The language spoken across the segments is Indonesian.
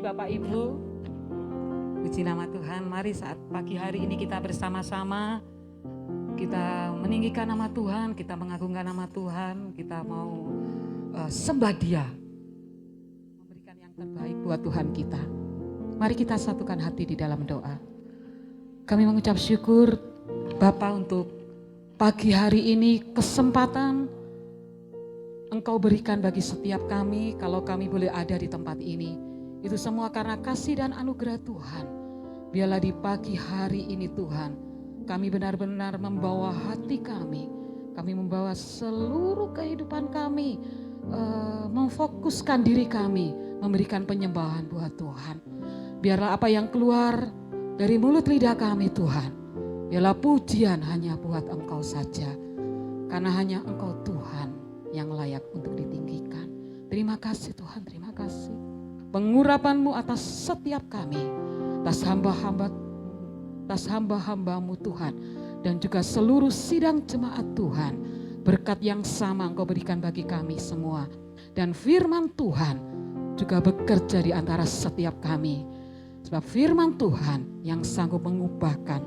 Bapak Ibu. Puji nama Tuhan. Mari saat pagi hari ini kita bersama-sama, kita meninggikan nama Tuhan, kita mengagungkan nama Tuhan, kita mau sembah Dia, memberikan yang terbaik buat Tuhan kita. Mari kita satukan hati di dalam doa. Kami mengucap syukur Bapa untuk pagi hari ini, kesempatan Engkau berikan bagi setiap kami kalau kami boleh ada di tempat ini. Itu semua karena kasih dan anugerah Tuhan. Biarlah di pagi hari ini Tuhan, kami benar-benar membawa hati kami membawa seluruh kehidupan kami, memfokuskan diri kami, memberikan penyembahan buat Tuhan. Biarlah apa yang keluar dari mulut lidah kami Tuhan, biarlah pujian hanya buat Engkau saja. Karena hanya Engkau Tuhan yang layak untuk ditinggikan. Terima kasih Tuhan, terima kasih. Pengurapan-Mu atas setiap kami, atas hamba-hambamu Tuhan, dan juga seluruh sidang jemaat Tuhan. Berkat yang sama Engkau berikan bagi kami semua. Dan firman Tuhan juga bekerja di antara setiap kami. Sebab firman Tuhan yang sanggup mengubahkan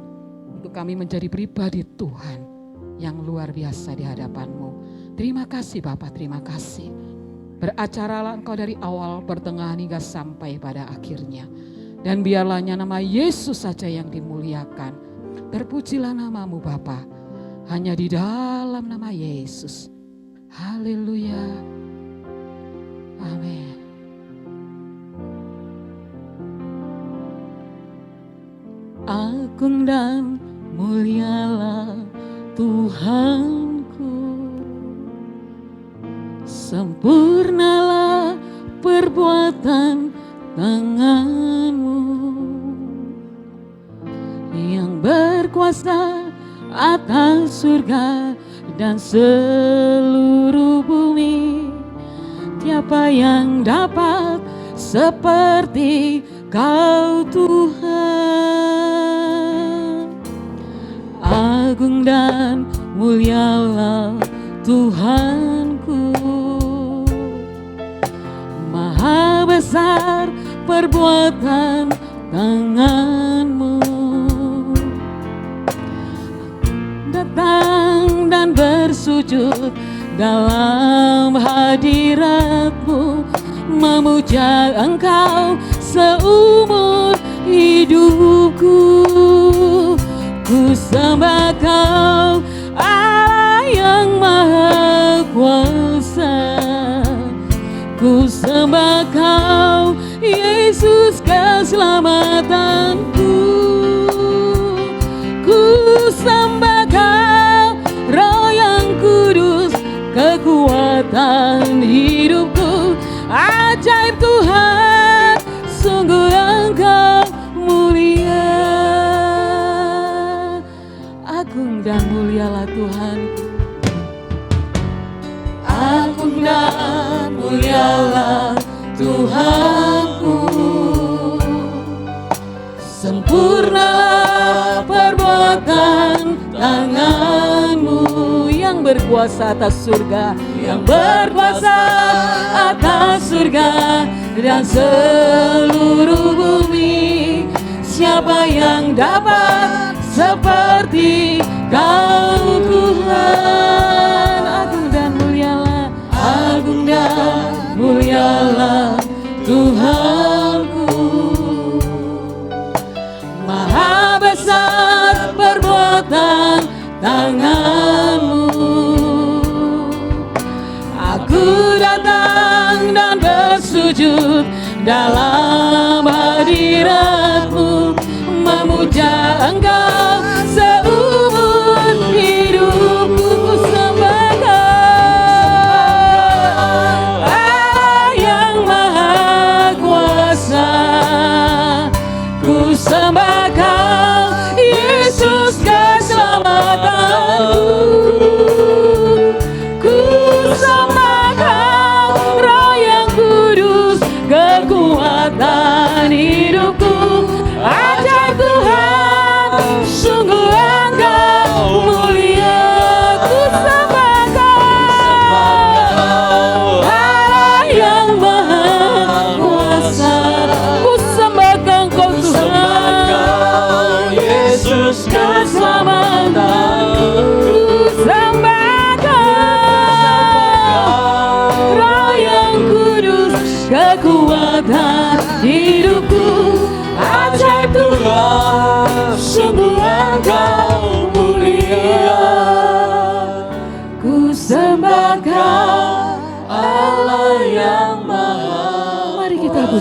untuk kami menjadi pribadi Tuhan yang luar biasa di hadapan-Mu. Terima kasih Bapa, terima kasih. Beracaralah Engkau dari awal, pertengahan hingga sampai pada akhirnya. Dan biarlah nama Yesus saja yang dimuliakan. Terpujilah nama-Mu Bapa, hanya di dalam nama Yesus. Haleluya. Amin. Agung dan mulialah Tuhanku, sempurnalah perbuatan tangan-Mu yang berkuasa atas surga dan seluruh bumi. Tiapa yang dapat seperti Kau Tuhan. Agung dan mulialah Tuhanku, maha besar perbuatan tangan-Mu. Datang dan bersujud dalam hadirat-Mu, memuja Engkau seumur hidupku. Ku sembah Kau Allah yang maha kuasa. Ku sembah Kau Yesus keselamatanku. Ku sembah Kau Roh yang kudus, kekuatan hidupku. Ajaib Tuhan, sungguh Engkau mulia. Agung dan mulialah Tuhanku. Agung dan mulialah Tuhanku, sempurnalah perbuatan tangan-Mu yang berkuasa atas surga, yang berkuasa atas surga dan seluruh bumi. Siapa yang dapat seperti Kau Tuhan? Agung dan mulialah, agung dan mulialah Tuhanku, maha besar perbuatan tangan-Mu. Aku datang dan bersujud dalam hadirat-Mu, memuja Engkau seumur hidupku. Ku sembah Kau Allah yang maha kuasa. Ku sembah Kau Yesus keselamatanku. Ku sembah Kau Roh yang kudus, kekuatan hidupku. Ajaib Tuhan,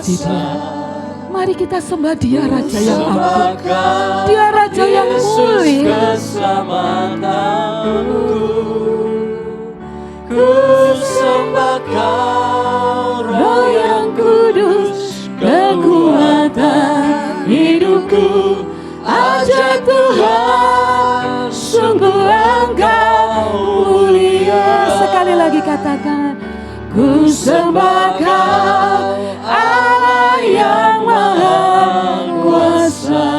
memuji Dia. Mari kita sembah Dia, Raja yang agung, Dia Raja yang mulia. Ku sembah Kau, Roh yang kudus, kekuatan hidupku. Ajaib Tuhan, sungguh Engkau mulia. Sekali lagi katakan, ku sembah Kau, Allah yang maha kuasa.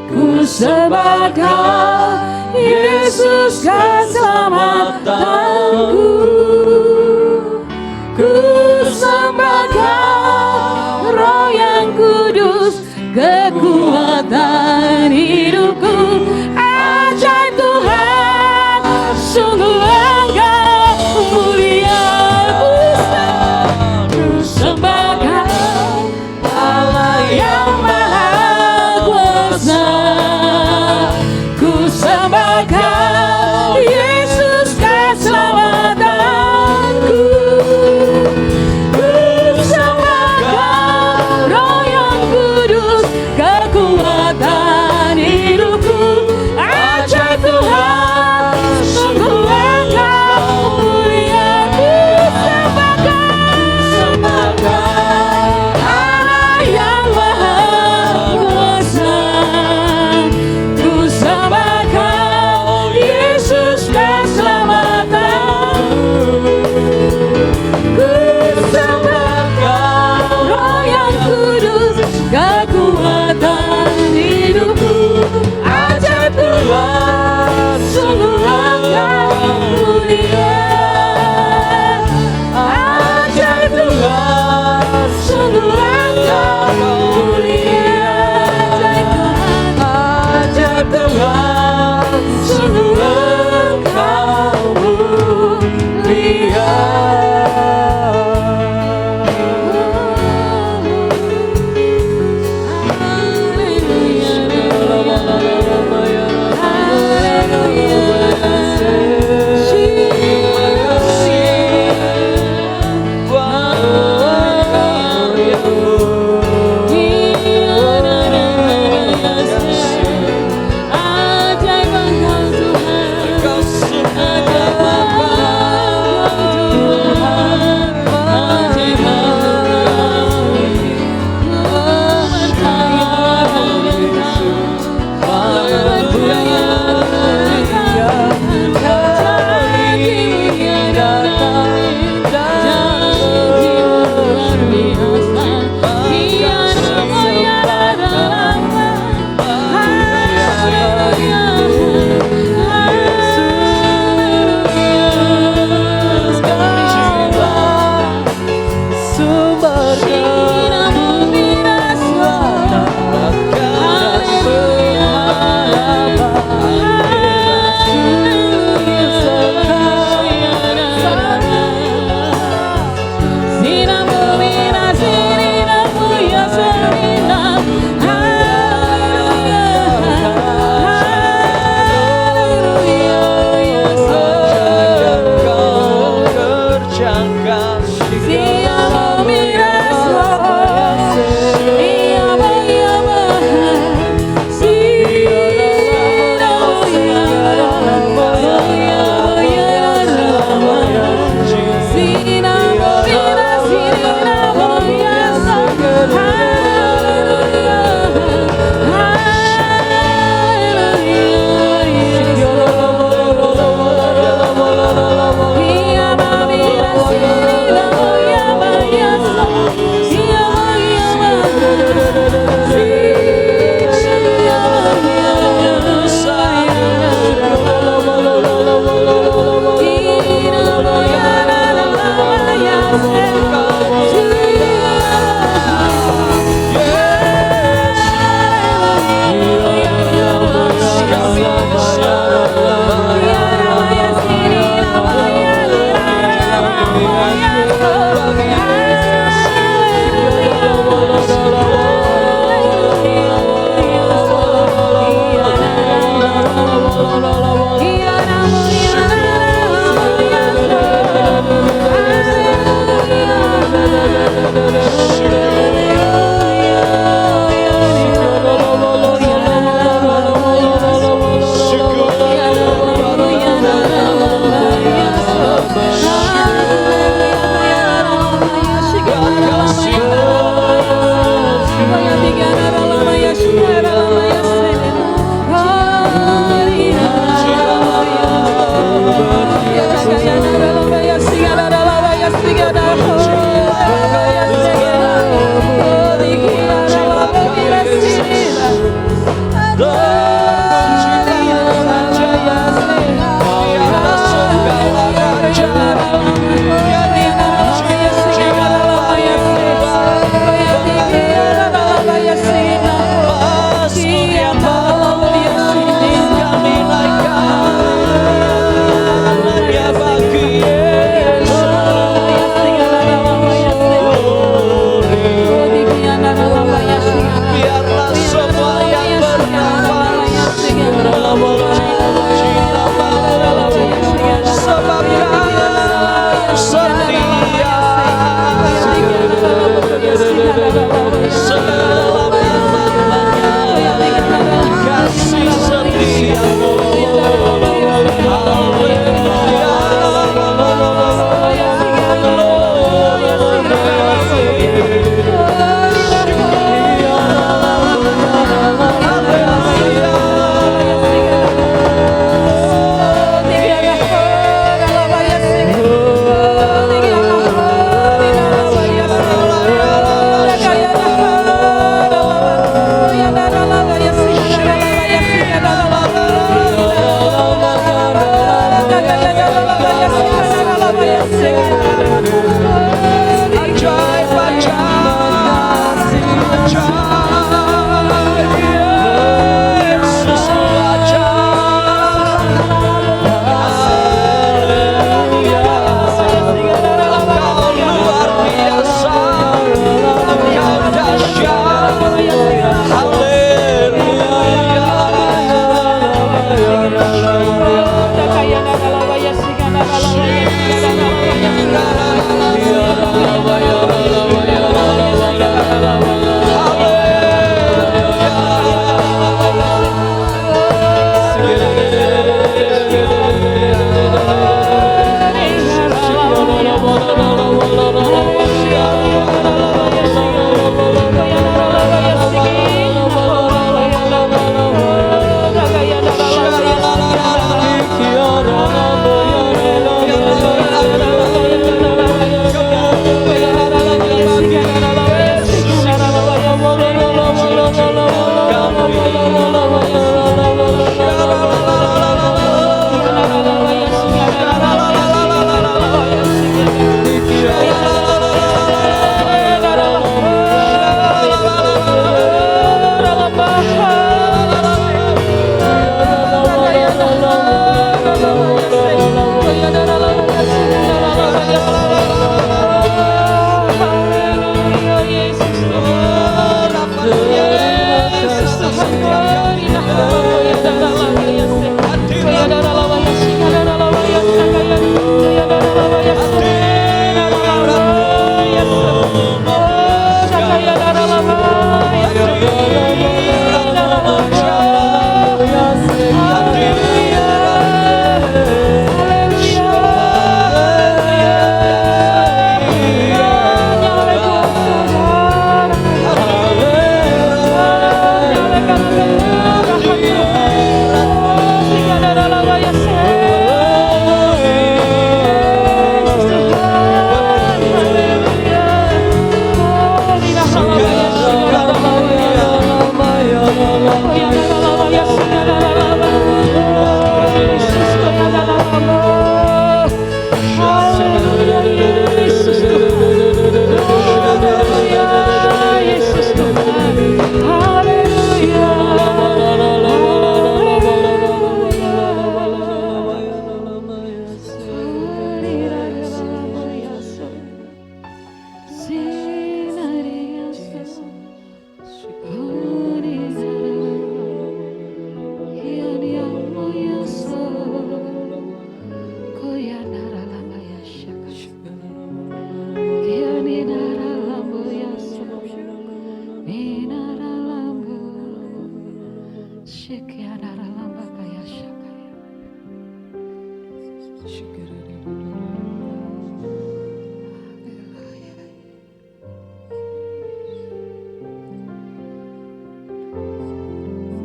Ku sembah Kau, Yesus keselamatanku. Ku sembah Kau, Roh yang kudus, kekuatan hidupku. Ajaib Tuhan, sungguh Engkau mulia. Ku sembah Kau, Allah yang maha kuasa. Ku sembah Kau, Yesus keselamatanku. Ku sembah Kau, Roh yang kudus, kekuatan hidupku. Ajaib Tuhan, sungguh Engkau mulia. Ku sembah Kau, Allah yang maha kuasa. Ku sembah Kau,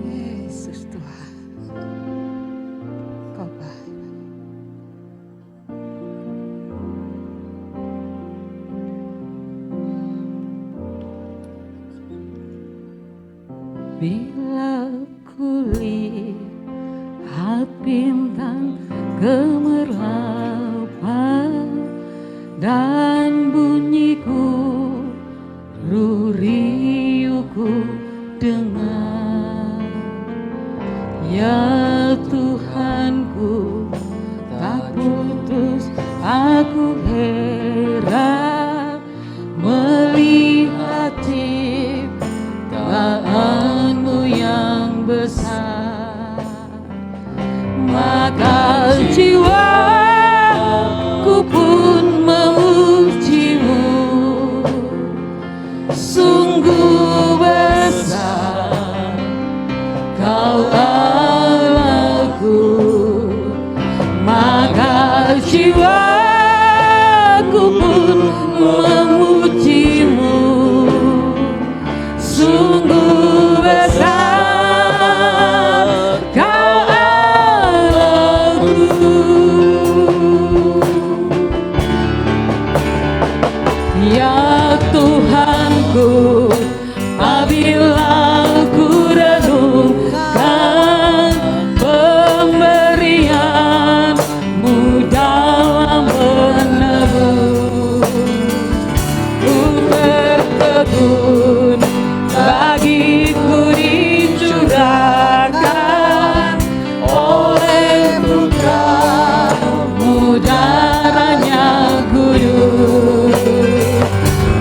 Yesus Tuhan, Kau baik. Bila kulihat bintang gemerlapan dan bunyiku riuhku dengar, ya Tuhanku tak putus aku heran melihat ciptaanmu yang besar, maka jiwaku pun memujimu, sungguh besar Kau Allahku, maka jiwaku pun memujimu, sungguh besar Kau Allahku. Ya Tuhanku, apabila ku renungkan pemberian-Mu dalam menebus, ku bertekun bagiku dicurahkan oleh Putra-Mu darahnya kudus,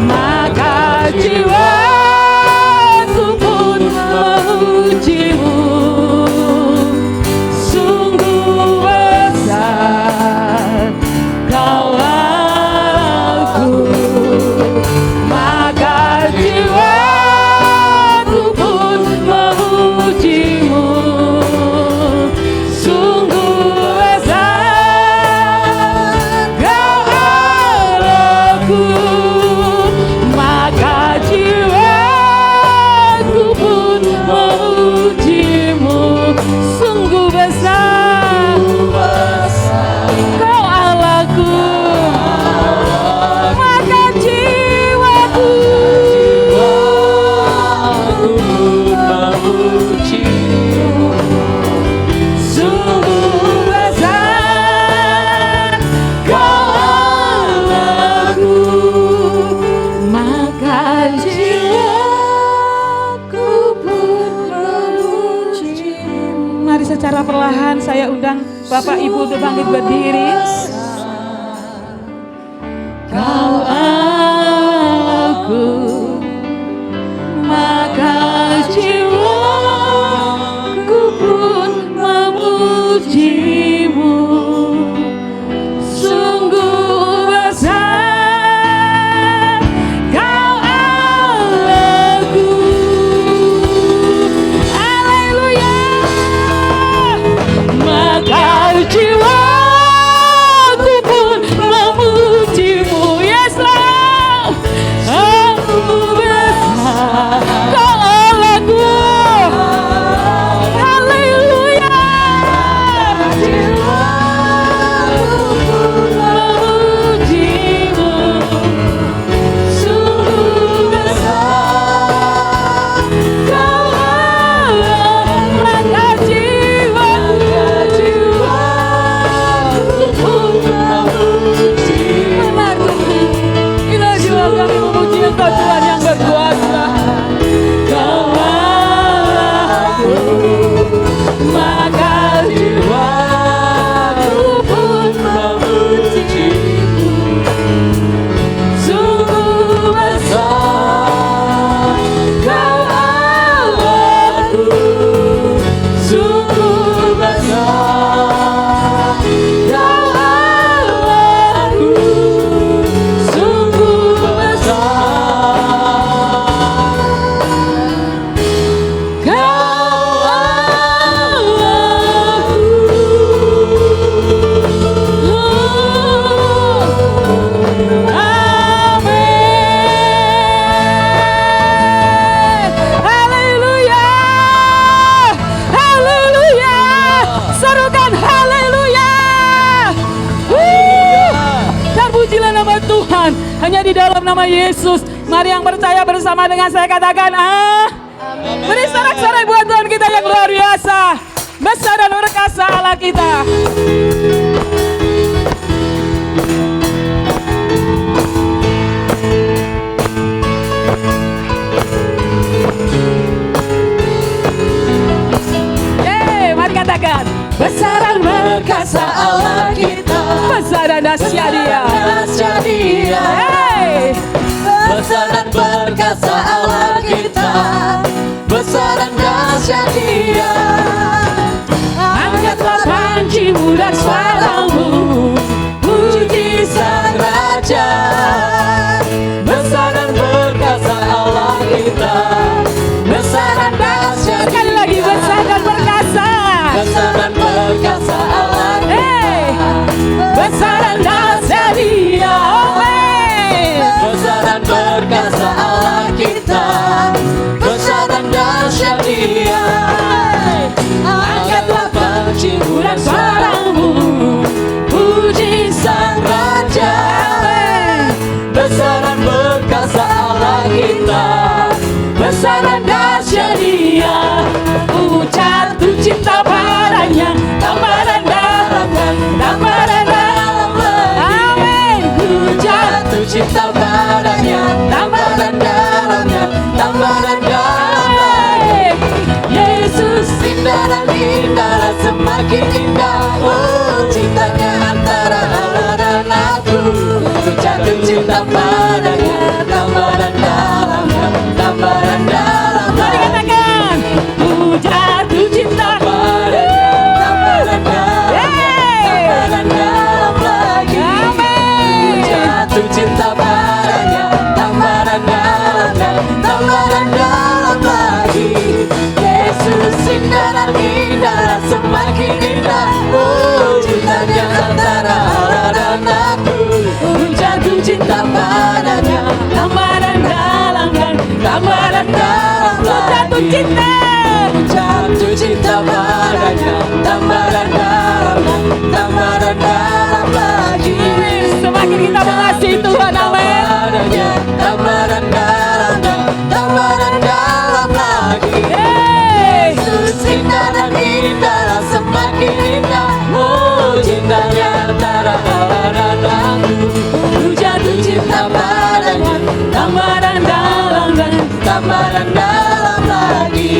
maka jiwaku pun memujimu, sungguh besar Kau Allahku, maka jiwaku pun memujimu, sungguh besar Kau Allahku, maka jiwaku pun memujimu, sungguh besar Kau Allahku, maka jiwaku memujimu, sungguh besar Kau Allahku, maka jiwaku pun memujimu. Mari secara perlahan saya undang Bapak Ibu untuk bangkit berdiri. Kau Allahku, maka jiwaku pun memujimu, sungguh besar Kau Allahku. Haleluya. Maka jiwaku pun memujimu, Yesus. hanya di dalam nama Yesus. Mari yang percaya bersama dengan saya katakan beri sorak-sorai buat Tuhan kita yang luar biasa. Besar dan berkuasa Allah kita. Mari katakan, besar dan berkuasa Allah kita. Besar dan dahsyat Dia. Besar dan berkuasa Allah kita. Besar dan dahsyat Dia. Angkatlah pancimu dan suaramu, puji Sang Raja. Besar dan berkuasa Allah kita. Besar dan dahsyat Dia. Sekali lagi, besar dan berkuasa. Besar dan berkuasa Allah kita. Besar dan dahsyat Dia. Besar dan berkuasa Allah kita. Besar dan dahsyat Dia. Angkatlah pancimu dan suaramu, puji Sang Raja. Besar dan berkuasa Allah kita. Besar dan dahsyat Dia. Ku jatuh cinta padanya, tambah dan dalam, tambah dan dalam lagi. Amin. Ku jatuh cinta padanya, tambah dan dalamnya, tambah dan dalam lagi. Yesus indah dan indah, semakin indah. Oh, cintanya antara Allah dan aku. Ku jatuh cinta padanya, tambah dan dalamnya, tambah dan dalam Mari lagi. katakan, ku jatuh cinta Padanya, tambah dan dalam, tambah dan dalam lagi. Amin. Jatuh cinta padanya, tambah dan dalamnya, tambah dan dalam lagi. Yesus indah dan indah, semakin indah. Oh, cintanya antara Allah dan aku. Jatuh cinta padanya, tambah dan dalam, tambah dan dalam Jatuh lagi. cinta. Jatuh cinta padanya, tambah dan dalam, tambah dan dalam lagi. Semakin kita mengasihi Tuhan, amin. Padanya, tambah dan dalam, tambah dan dalam lagi. Yesus indah dan indah, semakin indah. Oh, cintanya antara Allah dan aku. Ku jatuh cinta padanya, tambah dan dalam, tambah dan dalam lagi.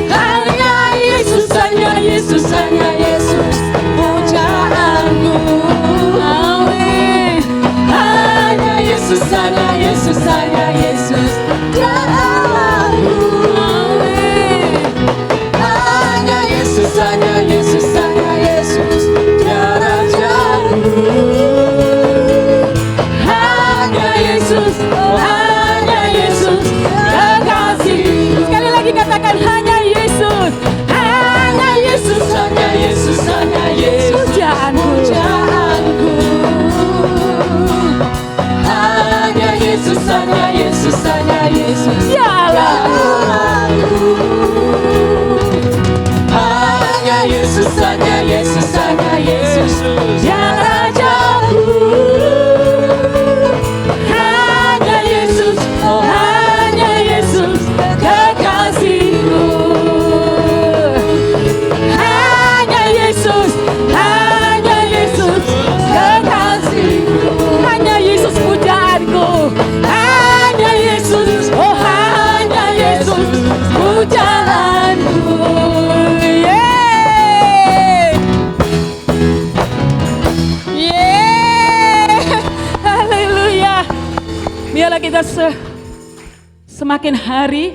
Hanya Yesus, hanya Yesus, hanya Yesus, pujaanku. Amin. Hanya Yesus, hanya Yesus, hanya Yesus, pujaanku. Hanya Yesus, hanya Yesus, hanya Yesus, dia Rajaku. Hanya Yesus, oh hanya Yesus, kekasihku. Sekali lagi katakan, hanya Yesus. Hanya Yesus, hanya Yesus, hanya Yesus, Pujaanku. pujaanku. Hanya Yesus, hanya Yesus, hanya Yesus, Dialah. hanya Yesus, hanya Yesus, hanya Yesus, dia Rajaku. Hanya Yesus, oh hanya Yesus, kekasihku. Hanya Yesus, hanya Yesus, kekasihku. Hanya Yesus pujaanku. Hanya Yesus, oh hanya Yesus, pujaanku. Haleluya. Biarlah kita semakin hari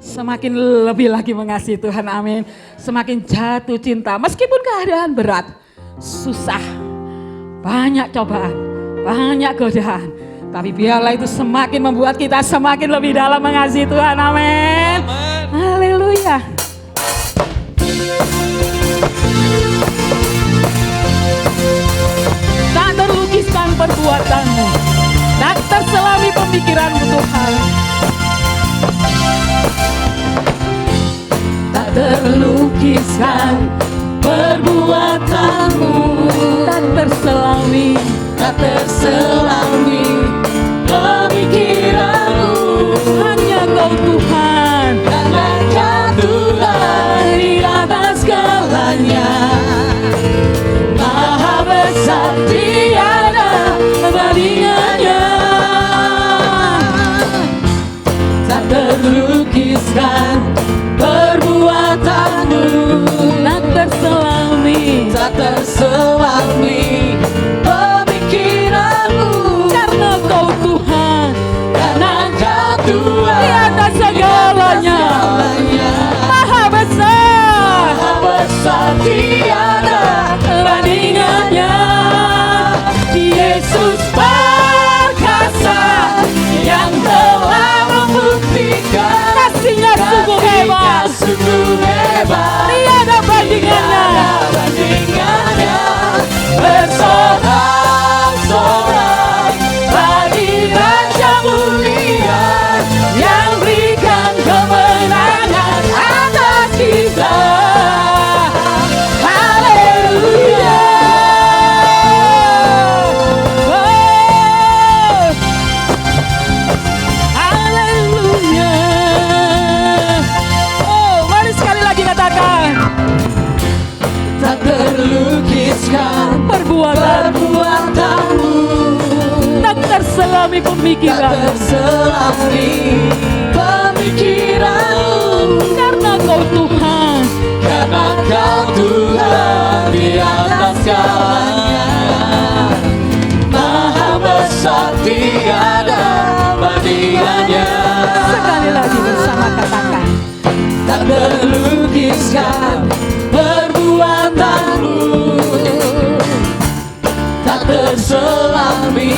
semakin lebih lagi mengasihi Tuhan, amin. Semakin jatuh cinta meskipun keadaan berat, susah, banyak cobaan, banyak godaan. Tapi biarlah itu semakin membuat kita semakin lebih dalam mengasihi Tuhan, amin. Haleluya. Tak terlukiskan perbuatanmu, tak terselami pemikiranmu Tuhan. Tak terlukiskan perbuatanmu, Tak terselami tak terselami terselami tak pemikiran, terselami pemikiran, karena Kau Tuhan, karena Kau Tuhan di atas segalanya. Maha besar tiada bandingannya. sekali lagi bersama katakan, Tak terlukiskan perbuatanmu, tak terselami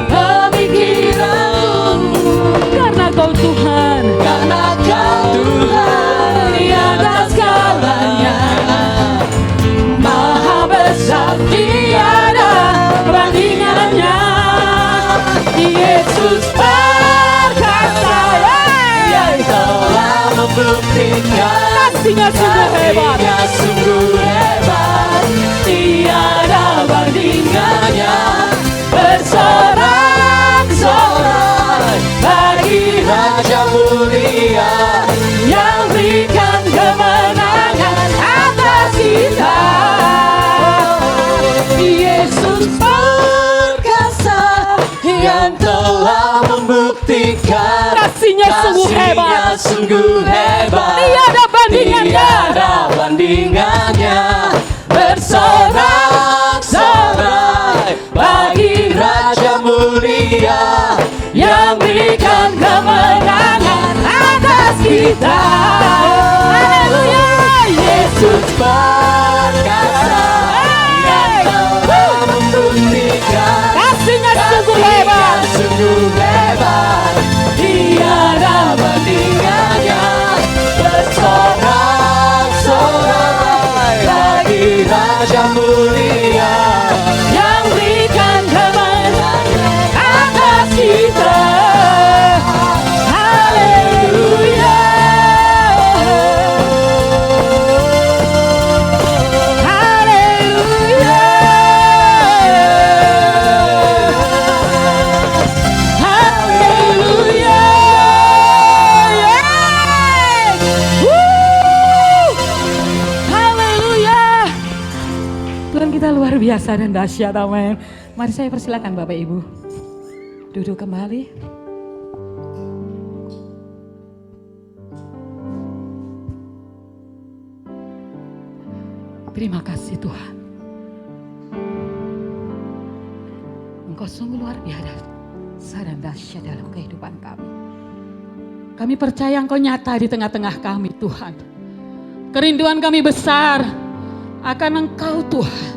pemikiranmu, karena Kau Tuhan, karena Kau Tuhan di atas segalanya. Maha besar tiada bandingannya. Yesus perkasa yang telah membuktikan kasih-Nya sungguh hebat. kasih-Nya sungguh hebat, tiada bandingannya. Bersorak-sorai bagi Raja mulia yang berikan kemenangan atas kita. Yesus perkasa yang telah membuktikan Kasih-Nya sungguh hebat. kasih-Nya sungguh hebat, Tiada bandingannya. tiada bandingannya. Bersorak-sorai bagi Raja mulia yang berikan kemenangan atas kita. Haleluya. Yesus perkasa yang telah membuktikan Kasih-Nya sungguh hebat. kasih-Nya sungguh hebat, tiada bandingannya. Bersorak-sorai bagi Raja mulia yang berikan kemenangan atas kita. Haleluya. Haleluya. Haleluya. Haleluya. Tuhan kita luar biasa dan dahsyat, amin. Mari saya persilakan Bapak Ibu duduk kembali. Terima kasih Tuhan. Engkau sungguh luar biasa dan dahsyat dalam kehidupan kami. Kami percaya Engkau nyata di tengah-tengah kami Tuhan. Kerinduan kami besar akan Engkau Tuhan.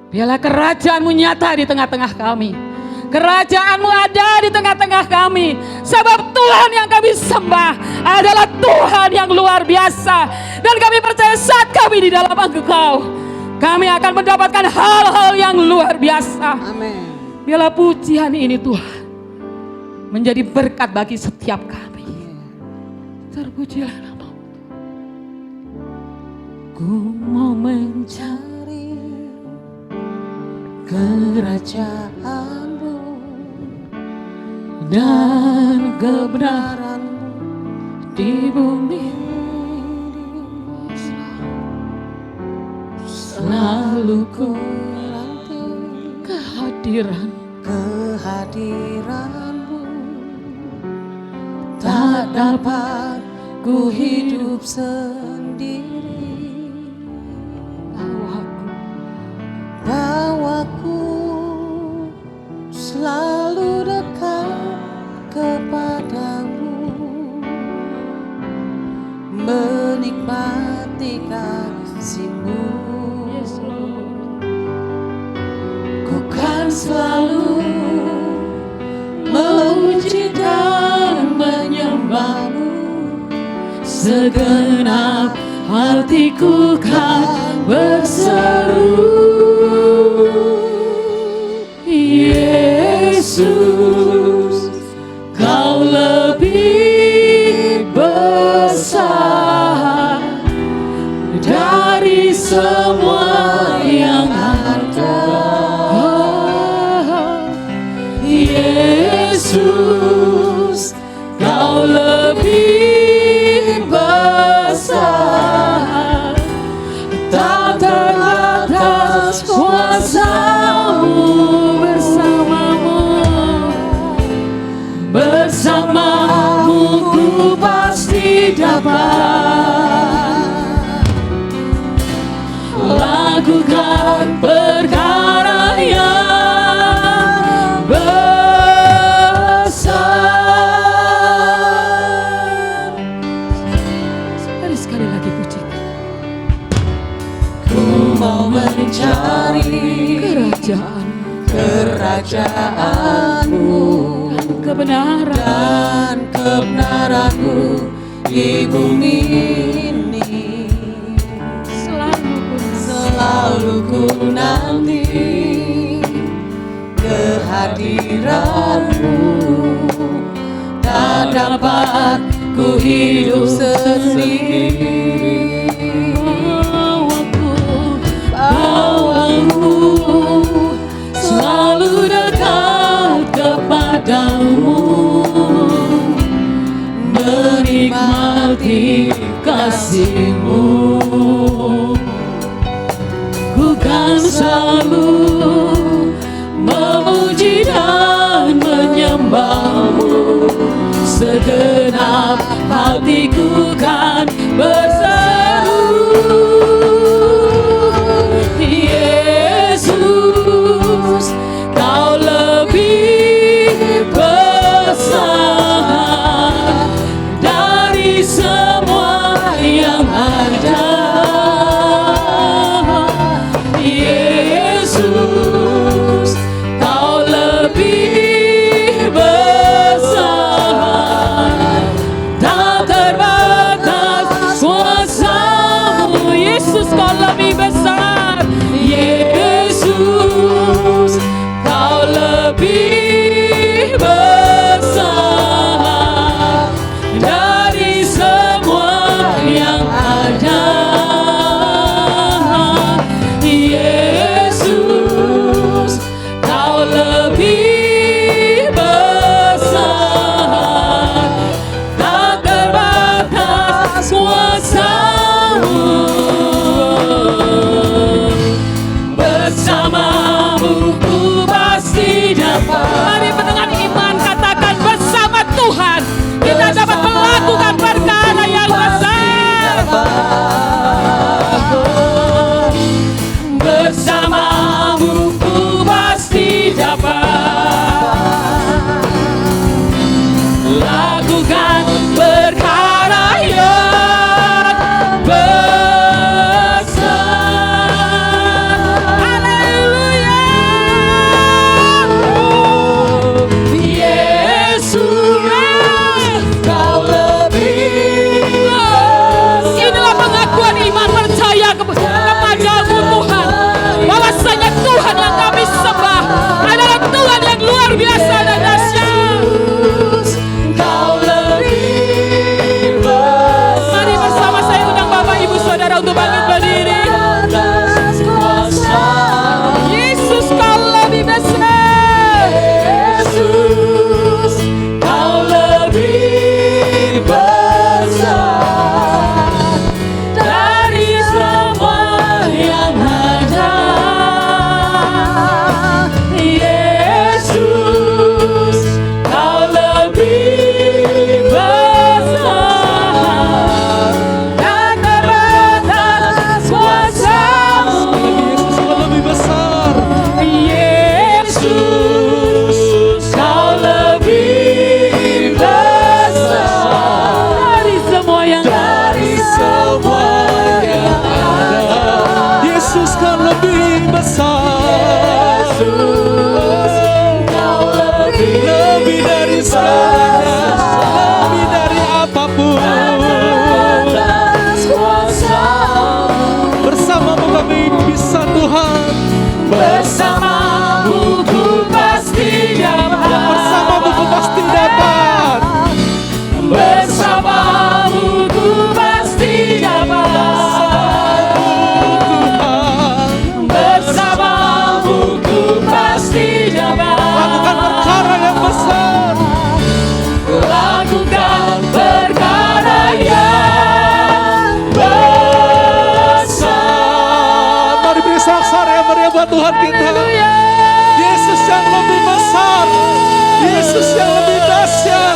Biarlah kerajaan-Mu nyata di tengah-tengah kami. Kerajaan-Mu ada di tengah-tengah kami. Sebab Tuhan yang kami sembah adalah Tuhan yang luar biasa. Dan kami percaya saat kami di dalam Engkau, kami akan mendapatkan hal-hal yang luar biasa. Amin. Biarlah pujian ini Tuhan menjadi berkat bagi setiap kami. Terpujilah nama-Mu. Ku mau mencari Kerajaan-Mu dan kebenaran-Mu di bumi selalu ku nanti kehadiran-Mu. Tak dapat ku hidup sendiri. Bawaku selalu dekat kepadamu, menikmati kasih-Mu. Ku kan selalu memuji dan menyembah-Mu, segenap hatiku kan berseru. Yesus, Kau lebih besar dari semua yang ada. Yesus, Kau lebih besar, tak terbatas kerajaanmu dan kebenaranmu di bumi ini. Selalu ku nanti kehadiranmu, tak dapat ku hidup sendiri. Bawaku selalu dekat kepadamu, menikmati kasih-Mu. Ku kan selalu memuji dan menyembah-Mu, segenap hatiku kan berseru, Yesus, Kau lebih besar dari semua yang ada. Yesus, Kau lebih besar, tak terbatas kuasa-Mu. Yesus, Kau lebih besar. Yesus, Kau lebih besar dari semua yang ada. Yesus, Kau lebih besar, tak terbatas kuasa-Mu. Bersama-Mu ku pasti dapat. Mari dengan iman katakan, bersama Tuhan kita dapat melakukan perkara yang besar. Bersama-Mu ku pasti dapat lakukan perkara yang besar. Haleluya. Yesus, Kau lebih besar. Inilah pengakuan iman percaya kepadamu Tuhan, bahwasanya Tuhan yang kami sembah adalah Tuhan yang luar biasa dan dahsyat. Kau lebih besar. Mari bersama saya undang Bapak Ibu Saudara untuk bangkit berdiri. Atas kuasa Yesus, Kau lebih besar. Yesus, Kau lebih besar dari semua yang ada. Yesus, Kau lebih besar dan terbatas kuasa-Mu. Yesus, Kau lebih besar. Yesus, Kau lebih besar Dari semua yang dari semua yang ada. Yesus, Kau lebih besar. Yesus, Kau Lebih dari segalanya, lebih dari apapun. atas kuasa-Mu. Bersama-Mu kami bisa, Tuhan. Bersama-Mu ku pasti dapat. Bersama-Mu ku pasti dapat. Bersama-Mu ku pasti dapat. Tuhan, Bersama-Mu ku pasti dapat. lakukan perkara yang besar. Lakukan perkara yang besar. Mari beri sorak-sorai yang meriah buat Tuhan kita. Yesus yang lebih besar, Yesus yang lebih dahsyat,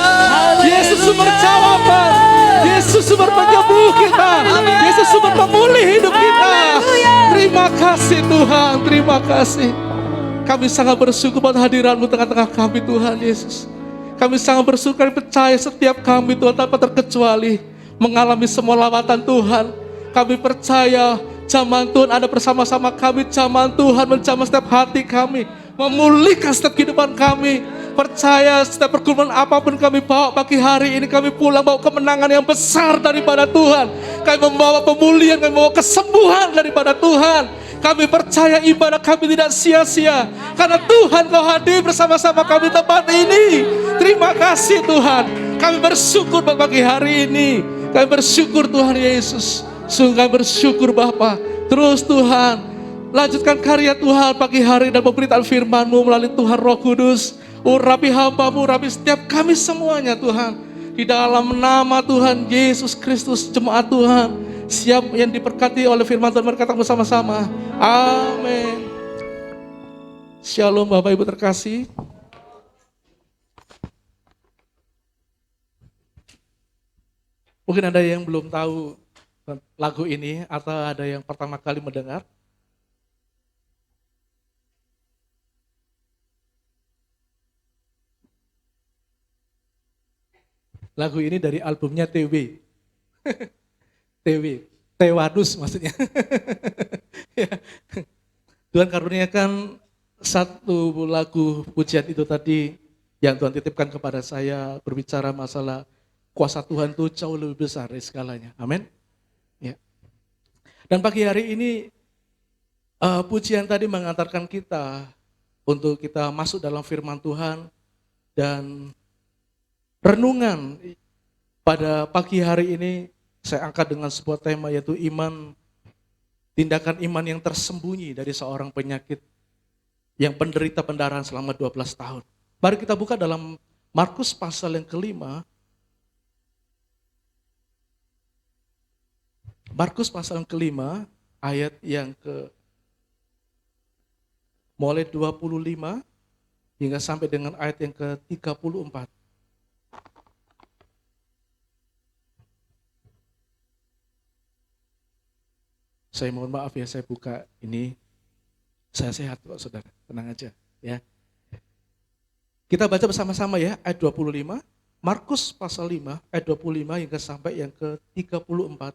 Yesus sumber jawaban, Yesus sumber penyembuh kita, Yesus sumber pemulih hidup kita. Terima kasih Tuhan, terima kasih. Kami sangat bersyukur buat hadirat-Mu tengah-tengah kami, Tuhan Yesus. Kami sangat bersyukur dan percaya setiap kami, Tuhan, tanpa terkecuali mengalami semua lawatan Tuhan. Kami percaya Jamah Tuhan ada bersama-sama kami. Jamah Tuhan menjamah setiap hati kami, memulihkan setiap kehidupan kami. Percaya setiap pergumulan apapun kami bawa pagi hari ini, kami pulang bawa kemenangan yang besar daripada Tuhan. Kami membawa pemulihan, kami membawa kesembuhan daripada Tuhan. Kami percaya ibadah kami tidak sia-sia, karena Tuhan Kau hadir bersama-sama kami tempat ini. Terima kasih Tuhan. Kami bersyukur pagi hari ini. Kami bersyukur Tuhan Yesus. Sungguh kami bersyukur Bapa. Terus Tuhan, lanjutkan karya Tuhan pagi hari dan pemberitaan firman-Mu melalui Tuhan Roh Kudus. Urapi hamba-Mu, urapi setiap kami semuanya Tuhan. Di dalam nama Tuhan Yesus Kristus, jemaat Tuhan siap yang diberkati oleh firman Tuhan berkata bersama-sama. Amin. Shalom Bapak Ibu terkasih. Mungkin ada yang belum tahu lagu ini atau ada yang pertama kali mendengar. Lagu ini dari albumnya TW. TW, Tewadus maksudnya. Ya. Tuhan karuniakan satu lagu pujian itu tadi yang Tuhan titipkan kepada saya, berbicara masalah kuasa Tuhan itu jauh lebih besar dari segalanya. Amin. Ya. Dan pagi hari ini pujian tadi mengantarkan kita untuk kita masuk dalam firman Tuhan dan renungan pada pagi hari ini saya angkat dengan sebuah tema yaitu iman, tindakan iman yang tersembunyi dari seorang penyakit yang penderita pendarahan selama 12 tahun. Mari kita buka dalam Markus pasal yang kelima. Markus pasal yang kelima ayat yang mulai 25 hingga sampai dengan ayat yang ke-34. Saya mohon maaf ya, saya buka ini. Saya sehat kok saudara, tenang aja ya. Kita baca bersama-sama ya, ayat 25. Markus pasal 5, ayat 25 hingga sampai yang ke-34.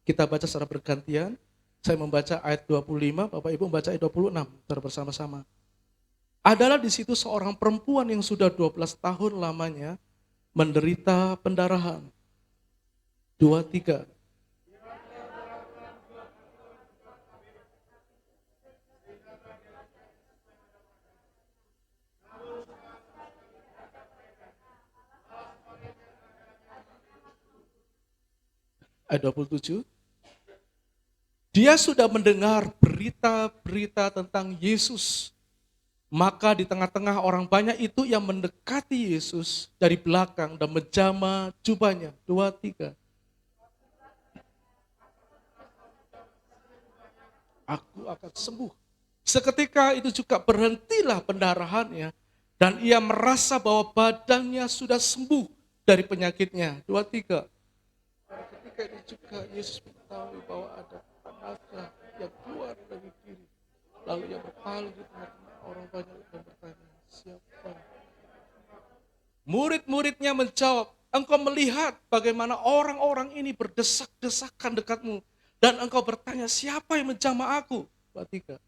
Kita baca secara bergantian. Saya membaca ayat 25, Bapak Ibu membaca ayat 26 secara bersama-sama. Adalah di situ seorang perempuan yang sudah 12 tahun lamanya menderita pendarahan. 2, 3. Ayat 27. Dia sudah mendengar berita-berita tentang Yesus. Maka di tengah-tengah orang banyak itu yang mendekati Yesus dari belakang dan menjamah jubahnya. 2, 3. Aku akan sembuh. Seketika itu juga berhentilah pendarahannya dan ia merasa bahwa badannya sudah sembuh dari penyakitnya. 2, 3. Ketika itu juga Yesus mengetahui bahwa ada tenaga yang keluar dari diri. Lalu ia berpaling di tengah-tengah orang banyak dan bertanya, siapa? Murid-muridnya menjawab, engkau melihat bagaimana orang-orang ini berdesak-desakan dekatmu. Dan engkau bertanya, siapa yang menjamah aku? 2, 3.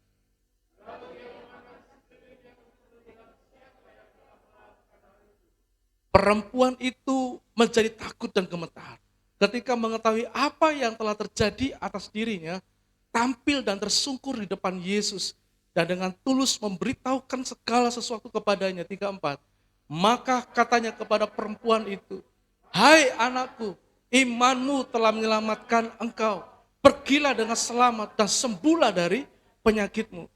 Perempuan itu menjadi takut dan gemetar. Ketika mengetahui apa yang telah terjadi atas dirinya, tampil dan tersungkur di depan Yesus dan dengan tulus memberitahukan segala sesuatu kepadanya. 3, 4. Maka katanya kepada perempuan itu, hai anakku, imanmu telah menyelamatkan engkau. Pergilah dengan selamat dan sembuhlah dari penyakitmu.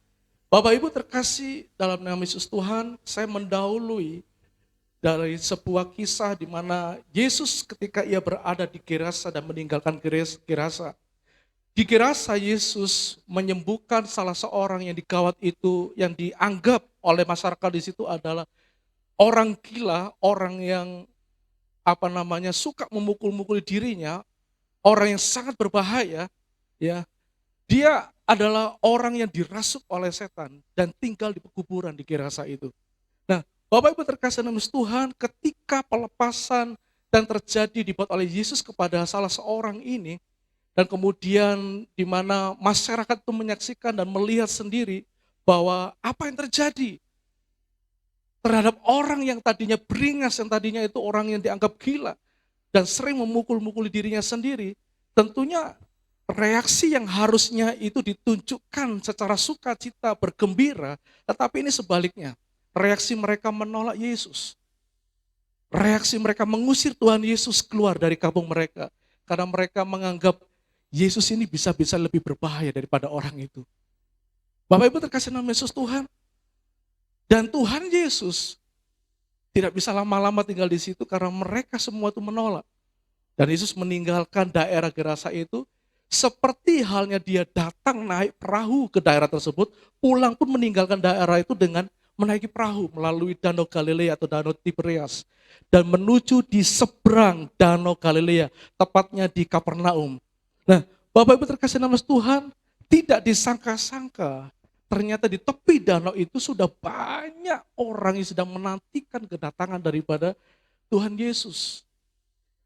Bapak Ibu terkasih dalam nama Yesus Tuhan, saya mendahului dari sebuah kisah di mana Yesus ketika ia berada di Gerasa dan meninggalkan Gerasa. Di Gerasa Yesus menyembuhkan salah seorang yang digawat itu, yang dianggap oleh masyarakat di situ adalah orang gila, orang yang suka memukul-mukul dirinya, orang yang sangat berbahaya, ya. Dia adalah orang yang dirasuk oleh setan dan tinggal di pekuburan di Gerasa itu. Nah, Bapak Ibu terkasih dalam Tuhan, ketika pelepasan dan terjadi dibuat oleh Yesus kepada salah seorang ini, Dan kemudian di mana masyarakat itu menyaksikan dan melihat sendiri bahwa apa yang terjadi terhadap orang yang tadinya beringas, yang tadinya itu orang yang dianggap gila dan sering memukul-mukuli dirinya sendiri. Tentunya reaksi yang harusnya itu ditunjukkan secara sukacita, bergembira, tetapi ini sebaliknya. Reaksi mereka menolak Yesus. Reaksi mereka mengusir Tuhan Yesus keluar dari kampung mereka. Karena mereka menganggap Yesus ini bisa-bisa lebih berbahaya daripada orang itu. Bapak Ibu terkasih dalam Yesus Tuhan. Dan Tuhan Yesus tidak bisa lama-lama tinggal di situ karena mereka semua itu menolak. Dan Yesus meninggalkan daerah Gerasa itu seperti halnya dia datang naik perahu ke daerah tersebut, pulang pun meninggalkan daerah itu dengan menaiki perahu melalui Danau Galilea atau Danau Tiberias dan menuju di seberang Danau Galilea, tepatnya di Kapernaum. Nah, Bapak Ibu terkasih dalam Tuhan, tidak disangka-sangka ternyata di tepi danau itu sudah banyak orang yang sedang menantikan kedatangan daripada Tuhan Yesus.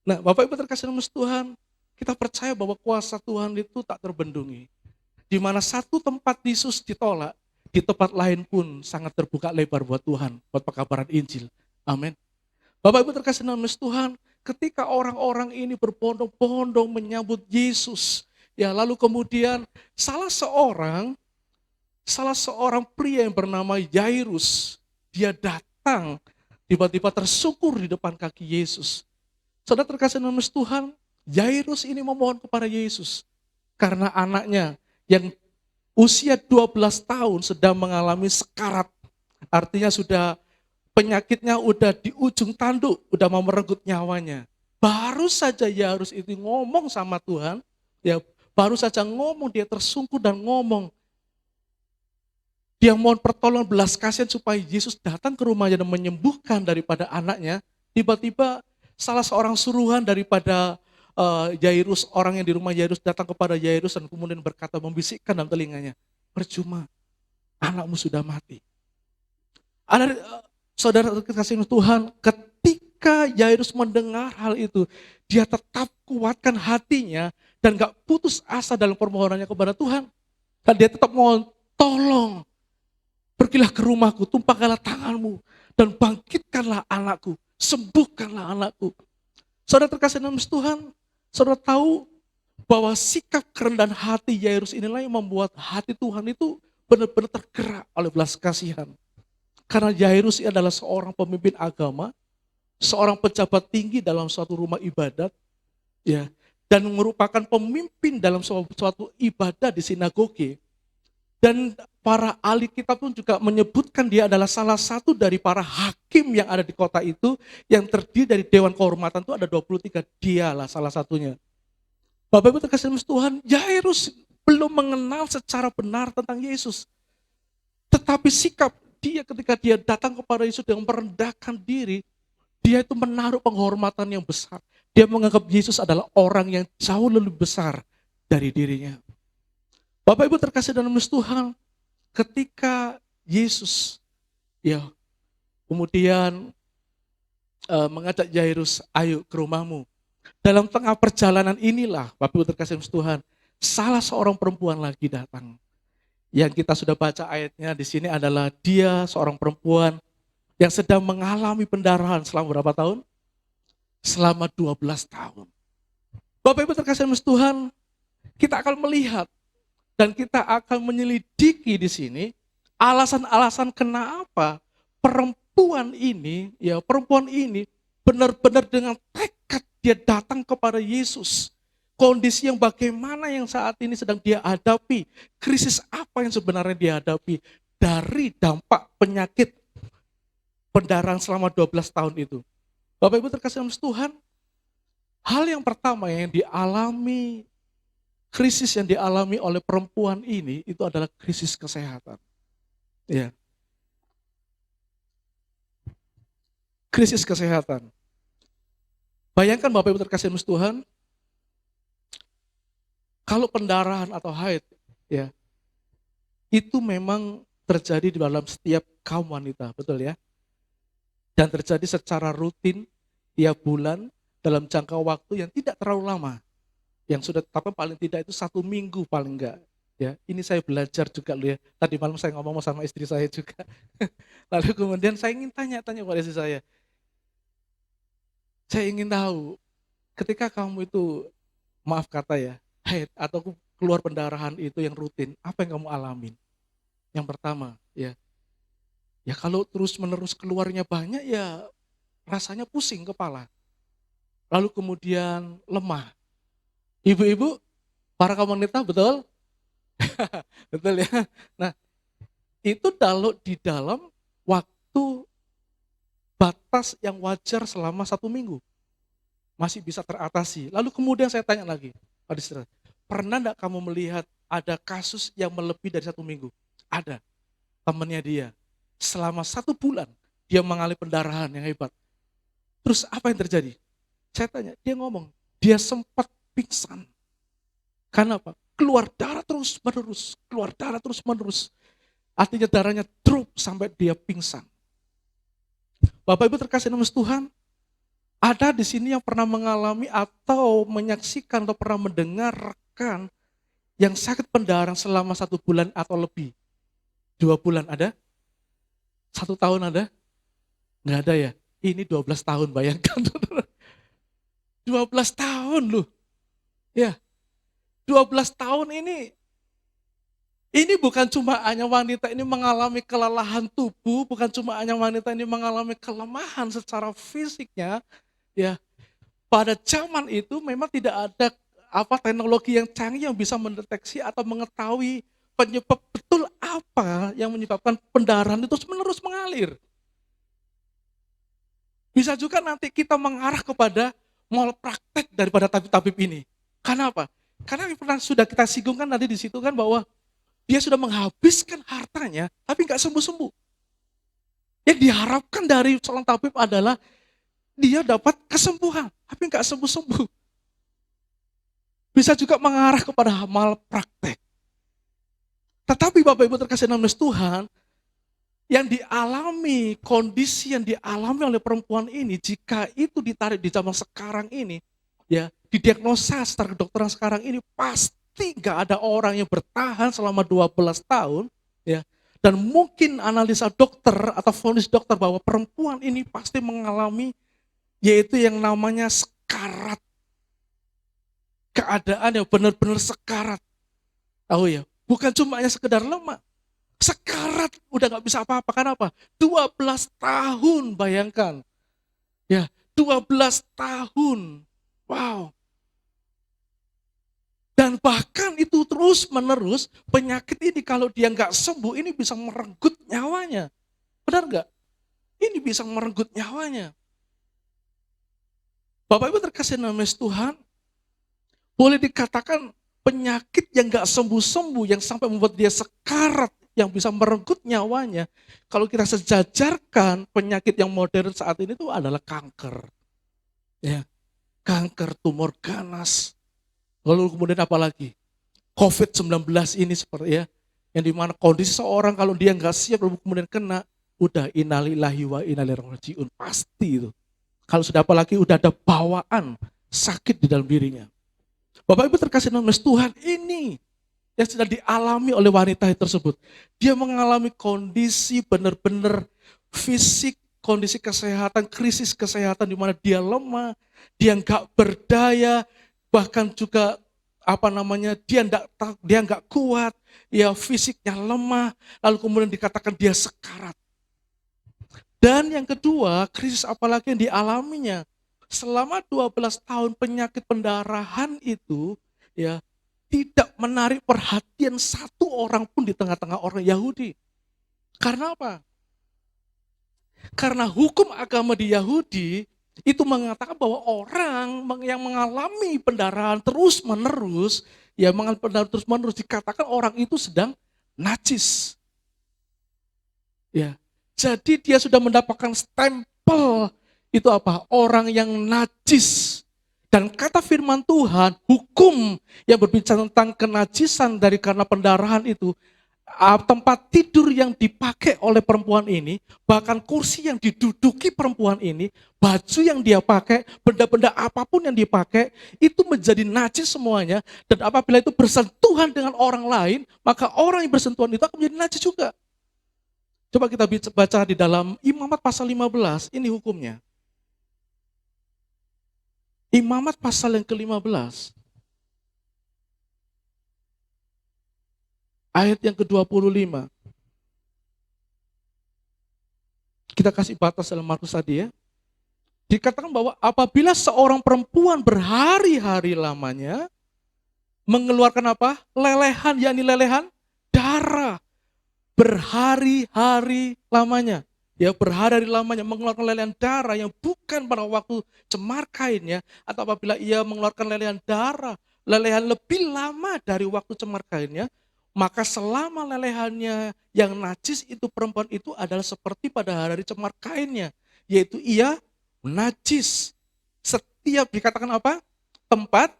Nah, Bapak Ibu terkasih dalam Tuhan, kita percaya bahwa kuasa Tuhan itu tak terbendungi. Di mana satu tempat Yesus ditolak, di tempat lain pun sangat terbuka lebar buat Tuhan, buat pekabaran Injil. Amin. Bapak Ibu terkasih dalam Tuhan, ketika orang-orang ini berbondong-bondong menyambut Yesus, ya lalu kemudian salah seorang pria yang bernama Yairus, dia datang tiba-tiba tersungkur di depan kaki Yesus. Saudara terkasih dalam Tuhan, Yairus ini memohon kepada Yesus karena anaknya yang usia 12 tahun sedang mengalami sekarat. Artinya sudah penyakitnya udah di ujung tanduk, udah mau merenggut nyawanya. Baru saja Yairus itu ngomong sama Tuhan, ya baru saja ngomong, dia tersungkur dan ngomong. Dia mohon pertolongan belas kasihan supaya Yesus datang ke rumahnya dan menyembuhkan daripada anaknya. Tiba-tiba salah seorang suruhan daripada Yairus, orang yang di rumah Yairus datang kepada Yairus dan kemudian berkata, membisikkan dalam telinganya, percuma, anakmu sudah mati. Ada saudara kasih Tuhan, ketika Yairus mendengar hal itu, dia tetap kuatkan hatinya dan gak putus asa dalam permohonannya kepada Tuhan. Dan dia tetap mohon, tolong, pergilah ke rumahku, tumpahkanlah tanganmu, dan bangkitkanlah anakku, sembuhkanlah anakku. Saudara terkasih dalam Tuhan, saudara tahu bahwa sikap kerendahan hati Yairus inilah yang membuat hati Tuhan itu benar-benar tergerak oleh belas kasihan. Karena Yairus adalah seorang pemimpin agama, seorang pejabat tinggi dalam suatu rumah ibadat, ya, dan merupakan pemimpin dalam suatu ibadah di sinagoge. Dan para ahli kitab pun juga menyebutkan dia adalah salah satu dari para hakim yang ada di kota itu, yang terdiri dari Dewan Kehormatan itu ada 23, dialah salah satunya. Bapak Ibu terkasih dalam Tuhan, Yairus belum mengenal secara benar tentang Yesus. Tetapi sikap dia ketika dia datang kepada Yesus dengan merendahkan diri, dia itu menaruh penghormatan yang besar. Dia menganggap Yesus adalah orang yang jauh lebih besar dari dirinya. Bapak Ibu terkasih dalam Tuhan, ketika Yesus ya kemudian mengajak Yairus, ayo ke rumahmu. Dalam tengah perjalanan inilah, Bapak Ibu terkasih dalam Tuhan, salah seorang perempuan lagi datang. Yang kita sudah baca ayatnya di sini adalah dia seorang perempuan yang sedang mengalami pendarahan selama berapa tahun? Selama 12 tahun. Bapak Ibu terkasih dalam Tuhan, kita akan melihat dan kita akan menyelidiki di sini alasan-alasan kenapa perempuan ini benar-benar dengan tekad dia datang kepada Yesus. Kondisi yang bagaimana yang saat ini sedang dia hadapi, krisis apa yang sebenarnya dia hadapi dari dampak penyakit pendarahan selama 12 tahun itu. Bapak Ibu terkasih dalam Tuhan, hal yang pertama yang dialami, krisis yang dialami oleh perempuan ini itu adalah krisis kesehatan. Ya. Krisis kesehatan. Bayangkan Bapak Ibu terkasih dalam Tuhan, kalau pendarahan atau haid, ya, itu memang terjadi di dalam setiap kaum wanita, betul ya? Dan terjadi secara rutin tiap bulan dalam jangka waktu yang tidak terlalu lama. Yang sudah tetapkan paling tidak itu 1 minggu paling enggak. Ya, ini saya belajar juga loh ya. Tadi malam saya ngomong sama istri saya juga. Lalu kemudian saya ingin tanya-tanya kepada istri saya. Saya ingin tahu, ketika kamu itu, maaf kata ya, haid atau keluar pendarahan itu yang rutin, apa yang kamu alamin? Yang pertama, ya kalau terus-menerus keluarnya banyak ya rasanya pusing kepala. Lalu kemudian lemah. Ibu-ibu, para kaum wanita, betul? Betul ya. Nah, itu kalau di dalam waktu batas yang wajar selama 1 minggu. Masih bisa teratasi. Lalu kemudian saya tanya lagi, Pak Distra, pernah enggak kamu melihat ada kasus yang melebihi dari 1 minggu? Ada. Temannya dia, selama 1 bulan, dia mengalami pendarahan yang hebat. Terus apa yang terjadi? Saya tanya, dia ngomong, dia sempat pingsan. Karena apa? Keluar darah terus menerus, keluar darah terus menerus. Artinya darahnya drop sampai dia pingsan. Bapak Ibu terkasih dalam Tuhan, ada di sini yang pernah mengalami atau menyaksikan atau pernah mendengar rekan yang sakit pendarahan selama 1 bulan atau lebih? 2 bulan ada? 1 tahun ada? Nggak ada ya? Ini 12 tahun, bayangkan. 12 tahun loh. Ya, 12 tahun ini bukan cuma hanya wanita ini mengalami kelelahan tubuh, bukan cuma hanya wanita ini mengalami kelemahan secara fisiknya, ya. Pada zaman itu memang tidak ada teknologi yang canggih yang bisa mendeteksi atau mengetahui penyebab betul apa yang menyebabkan pendarahan itu terus-menerus mengalir. Bisa juga nanti kita mengarah kepada malpraktek daripada tabib-tabib ini. Karena apa? Karena pernah sudah kita singgungkan tadi di situ kan bahwa dia sudah menghabiskan hartanya, tapi nggak sembuh-sembuh. Yang diharapkan dari seorang tabib adalah dia dapat kesembuhan, tapi nggak sembuh-sembuh. Bisa juga mengarah kepada malpraktek. Tetapi Bapak Ibu terkasih dalam Tuhan, yang dialami, kondisi yang dialami oleh perempuan ini, jika itu ditarik di zaman sekarang ini, ya didiagnosa secara kedokteran sekarang ini, pasti nggak ada orang yang bertahan selama 12 tahun, ya. Dan mungkin analisa dokter atau vonis dokter bahwa perempuan ini pasti mengalami yaitu yang namanya sekarat. Keadaan yang benar-benar sekarat. Tahu ya, bukan cuma hanya sekedar lemah. Sekarat, udah gak bisa apa-apa. Kenapa? 12 tahun, bayangkan. Ya, 12 tahun. Wow. Dan bahkan itu terus menerus, penyakit ini kalau dia nggak sembuh, ini bisa merenggut nyawanya. Benar nggak? Ini bisa merenggut nyawanya. Bapak Ibu terkasih dalam Tuhan, boleh dikatakan penyakit yang nggak sembuh-sembuh, yang sampai membuat dia sekarat, yang bisa merenggut nyawanya, kalau kita sejajarkan penyakit yang modern saat ini itu adalah kanker. Ya, kanker, tumor ganas. Lalu kemudian apa lagi? COVID-19 ini seperti ya, yang dimana kondisi seorang kalau dia nggak siap lalu kemudian kena, udah innalillahi wa inna ilaihi rajiun, pasti itu. Kalau sudah apalagi udah ada bawaan sakit di dalam dirinya. Bapak Ibu terkasih dalam Tuhan, ini yang sedang dialami oleh wanita tersebut. Dia mengalami kondisi benar-benar fisik, kondisi kesehatan, krisis kesehatan di mana dia lemah, dia nggak berdaya, bahkan juga dia nggak kuat, ya fisiknya lemah, lalu kemudian dikatakan dia sekarat. Dan yang kedua, krisis apalagi yang dialaminya. Selama 12 tahun penyakit pendarahan itu ya tidak menarik perhatian satu orang pun di tengah-tengah orang Yahudi. Karena apa? Karena hukum agama di Yahudi itu mengatakan bahwa orang yang mengalami pendarahan terus-menerus, ya mengalami pendarahan terus-menerus dikatakan orang itu sedang najis. Ya. Jadi dia sudah mendapatkan stempel itu apa? Orang yang najis. Dan kata firman Tuhan, hukum yang berbicara tentang kenajisan dari karena pendarahan itu tempat tidur yang dipakai oleh perempuan ini, bahkan kursi yang diduduki perempuan ini, baju yang dia pakai, benda-benda apapun yang dipakai, itu menjadi najis semuanya. Dan apabila itu bersentuhan dengan orang lain, maka orang yang bersentuhan itu akan menjadi najis juga. Coba kita baca di dalam Imamat pasal 15, ini hukumnya. Imamat pasal yang ke-15, ayat yang ke-25. Kita kasih batas dalam Markus tadi ya. Dikatakan bahwa apabila seorang perempuan berhari-hari lamanya mengeluarkan apa? Lelehan, yakni lelehan darah. Berhari-hari lamanya. Ya, berhari-hari lamanya mengeluarkan lelehan darah yang bukan pada waktu cemar kainnya, atau apabila ia mengeluarkan lelehan darah, lelehan lebih lama dari waktu cemar kainnya, maka selama lelehannya yang najis itu, perempuan itu adalah seperti pada hari cemar kainnya, yaitu ia najis. Setiap dikatakan apa? Tempat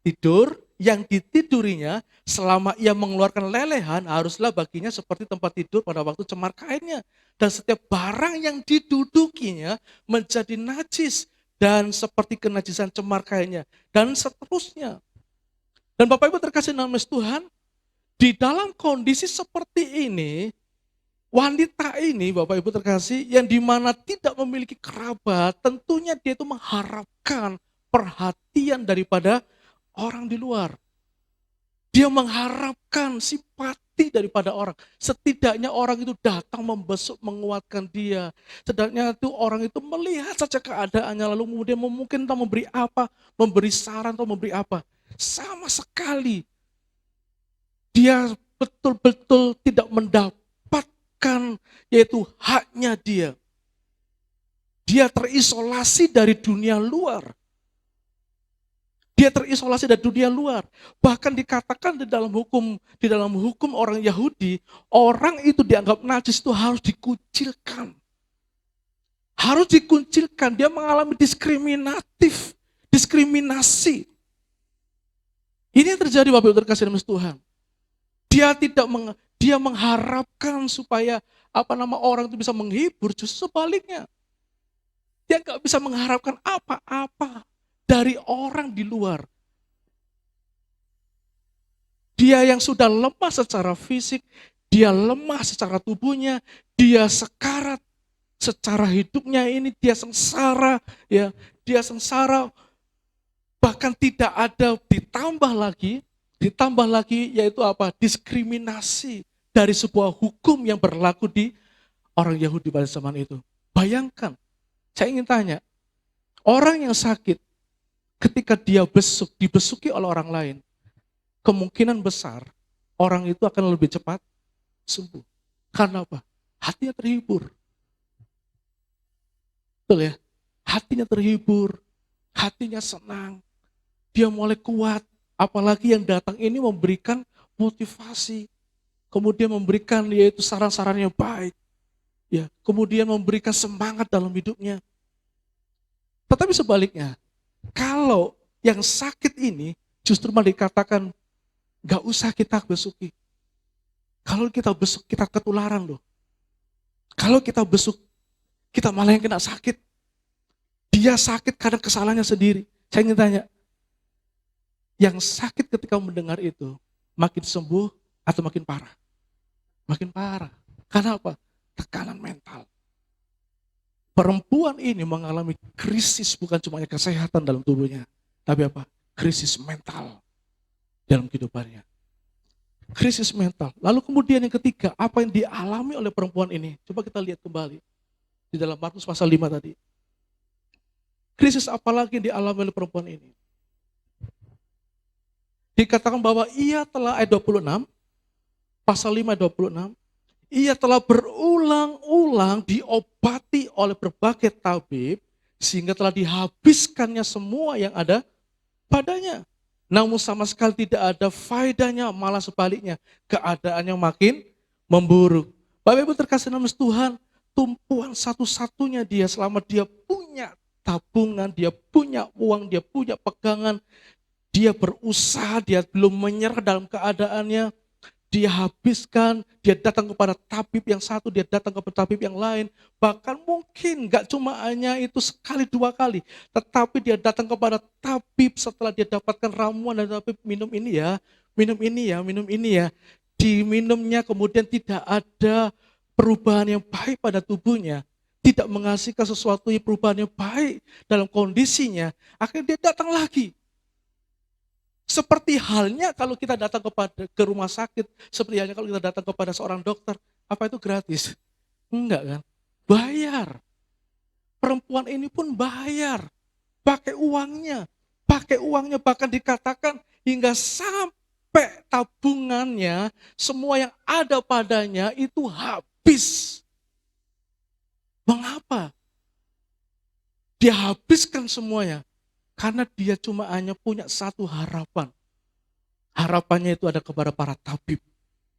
tidur yang ditidurinya selama ia mengeluarkan lelehan haruslah baginya seperti tempat tidur pada waktu cemar kainnya. Dan setiap barang yang didudukinya menjadi najis dan seperti kenajisan cemar kainnya. Dan seterusnya. Dan Bapak Ibu terkasih dalam Tuhan, di dalam kondisi seperti ini, wanita ini Bapak Ibu terkasih yang dimana tidak memiliki kerabat, tentunya dia itu mengharapkan perhatian daripada orang di luar. Dia mengharapkan simpati daripada orang. Setidaknya orang itu datang membesuk, menguatkan dia. Setidaknya itu orang itu melihat saja keadaannya, lalu kemudian mungkin entah memberi apa, memberi saran atau memberi apa. Sama sekali dia betul-betul tidak mendapatkan yaitu haknya dia. Dia terisolasi dari dunia luar. Dia terisolasi dari dunia luar. Bahkan dikatakan di dalam hukum orang Yahudi, orang itu dianggap najis itu harus dikucilkan. Harus dikucilkan, dia mengalami diskriminasi. Ini yang terjadi Bapak Ibu terkasih dalam Tuhan. Dia mengharapkan supaya orang itu bisa menghibur, justru sebaliknya. Dia nggak bisa mengharapkan apa-apa dari orang di luar. Dia yang sudah lemah secara fisik, dia lemah secara tubuhnya, dia sekarat secara hidupnya ini, dia sengsara, ya, dia sengsara. Bahkan tidak ada ditambah lagi yaitu apa? Diskriminasi dari sebuah hukum yang berlaku di orang Yahudi pada zaman itu. Bayangkan, saya ingin tanya, orang yang sakit ketika dia dibesuki oleh orang lain, kemungkinan besar orang itu akan lebih cepat sembuh. Karena apa? Hatinya terhibur. Betul ya? Hatinya terhibur, hatinya senang, dia mulai kuat. Apalagi yang datang ini memberikan motivasi, kemudian memberikan yaitu saran-saran yang baik, ya, kemudian memberikan semangat dalam hidupnya. Tetapi sebaliknya, kalau yang sakit ini justru malah dikatakan gak usah kita besuki. Kalau kita besuk kita ketularan loh. Kalau kita besuk kita malah yang kena sakit. Dia sakit karena kesalahannya sendiri. Saya ingin tanya, yang sakit ketika mendengar itu makin sembuh atau makin parah? Makin parah. Karena apa? Tekanan mental. Perempuan ini mengalami krisis bukan cuma kesehatan dalam tubuhnya, tapi apa? Krisis mental dalam kehidupannya. Krisis mental. Lalu kemudian yang ketiga, apa yang dialami oleh perempuan ini? Coba kita lihat kembali di dalam Markus pasal 5 tadi. Krisis apa lagi yang dialami oleh perempuan ini? Dikatakan bahwa ia telah, ayat 26, pasal 5 ayat 26, ia telah berulang-ulang diobati oleh berbagai tabib, sehingga telah dihabiskannya semua yang ada padanya. Namun sama sekali tidak ada faedahnya, malah sebaliknya, keadaannya makin memburuk. Bapak Ibu terkasih dalam Tuhan, tumpuan satu-satunya dia selama dia punya tabungan, dia punya uang, dia punya pegangan, dia berusaha, dia belum menyerah dalam keadaannya, dia habiskan, dia datang kepada tabib yang satu, dia datang kepada tabib yang lain, bahkan mungkin gak cuma hanya itu sekali dua kali, tetapi dia datang kepada tabib setelah dia dapatkan ramuan dan tabib minum ini ya, minum ini ya, minum ini ya, diminumnya kemudian tidak ada perubahan yang baik pada tubuhnya, tidak menghasilkan sesuatu yang perubahan yang baik dalam kondisinya, akhirnya dia datang lagi. Seperti halnya kalau kita datang ke rumah sakit, seperti halnya kalau kita datang kepada seorang dokter, apa itu gratis? Enggak kan? Bayar. Perempuan ini pun bayar. Pakai uangnya bahkan dikatakan hingga sampai tabungannya, semua yang ada padanya itu habis. Mengapa? Dia habiskan semuanya. Karena dia cuma hanya punya satu harapan. Harapannya itu ada kepada para tabib.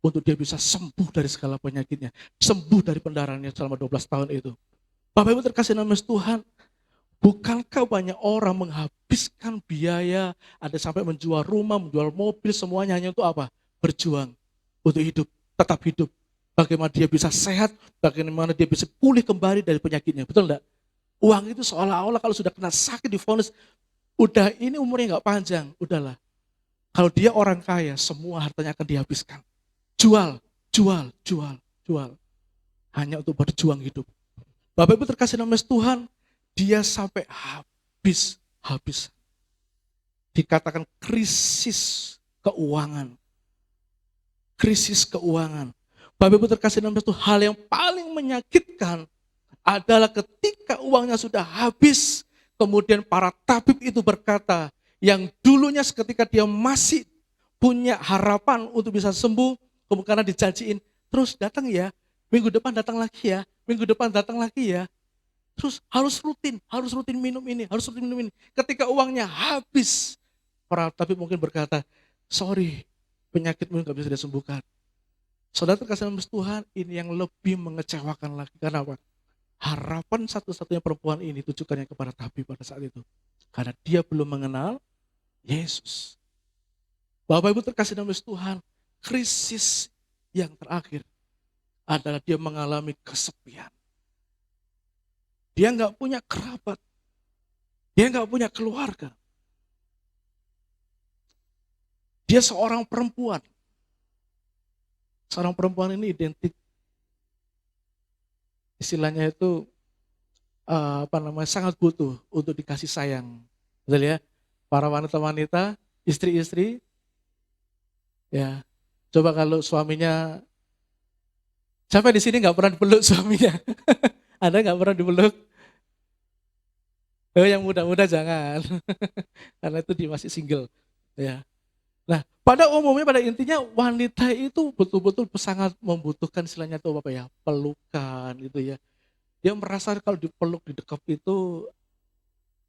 Untuk dia bisa sembuh dari segala penyakitnya. Sembuh dari pendarahannya selama 12 tahun itu. Bapak Ibu terkasih nama Tuhan. Bukankah banyak orang menghabiskan biaya. Ada sampai menjual rumah, menjual mobil. Semuanya hanya untuk apa? Berjuang. Untuk hidup. Tetap hidup. Bagaimana dia bisa sehat. Bagaimana dia bisa pulih kembali dari penyakitnya. Betul enggak? Uang itu seolah-olah kalau sudah kena sakit divonis, udah ini umurnya nggak panjang, udahlah. Kalau dia orang kaya, semua hartanya akan dihabiskan. Jual. Hanya untuk berjuang hidup. Bapak Ibu terkasih nama Tuhan, dia sampai habis. Dikatakan krisis keuangan. Bapak Ibu terkasih nama Tuhan, hal yang paling menyakitkan adalah ketika uangnya sudah habis, kemudian para tabib itu berkata, yang dulunya seketika dia masih punya harapan untuk bisa sembuh, karena dijanjiin, terus datang ya, minggu depan datang lagi ya, terus harus rutin minum ini, Ketika uangnya habis, para tabib mungkin berkata, sorry, penyakitmu gak bisa disembuhkan. Saudara terkasih dalam Tuhan, ini yang lebih mengecewakan lagi. Karena apa? Harapan satu-satunya perempuan ini tujukannya kepada tabib pada saat itu. Karena dia belum mengenal Yesus. Bapak Ibu terkasih dalam Tuhan, krisis yang terakhir adalah dia mengalami kesepian. Dia nggak punya kerabat. Dia nggak punya keluarga. Dia seorang perempuan. Seorang perempuan ini identik, istilahnya itu sangat butuh untuk dikasih sayang. Betul ya? Para wanita-wanita, istri-istri, ya. Coba kalau suaminya, siapa di sini nggak pernah dipeluk suaminya? Ada nggak pernah dipeluk? Yang muda-muda jangan, karena itu dia masih single. Ya. Nah, pada umumnya, pada intinya wanita itu betul-betul sangat membutuhkan istilahnya itu apa ya, pelukan gitu ya. Dia merasa kalau dipeluk, didekap itu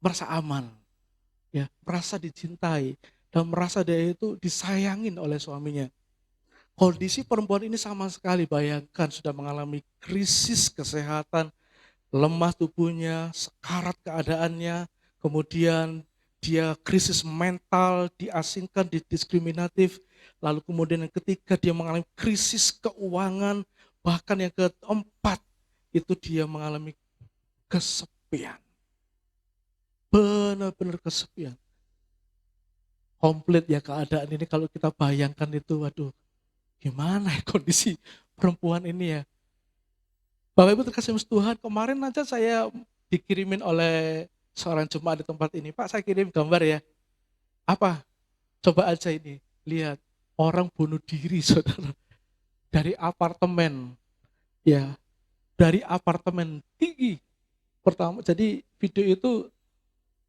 merasa aman, ya, merasa dicintai dan merasa dia itu disayangin oleh suaminya. Kondisi perempuan ini sama sekali, bayangkan sudah mengalami krisis kesehatan, lemah tubuhnya, sekarat keadaannya, kemudian dia krisis mental, diasingkan, didiskriminatif, lalu kemudian yang ketiga dia mengalami krisis keuangan, bahkan yang keempat itu dia mengalami kesepian. Benar-benar kesepian. Komplit ya keadaan ini kalau kita bayangkan itu, waduh, gimana ya kondisi perempuan ini ya. Bapak Ibu terkasih Tuhan, kemarin aja saya dikirimin oleh seorang jemaat di tempat ini, Pak saya kirim gambar ya. Apa? Coba aja ini, lihat orang bunuh diri saudara. Dari apartemen, ya, dari apartemen tinggi. Pertama, jadi video itu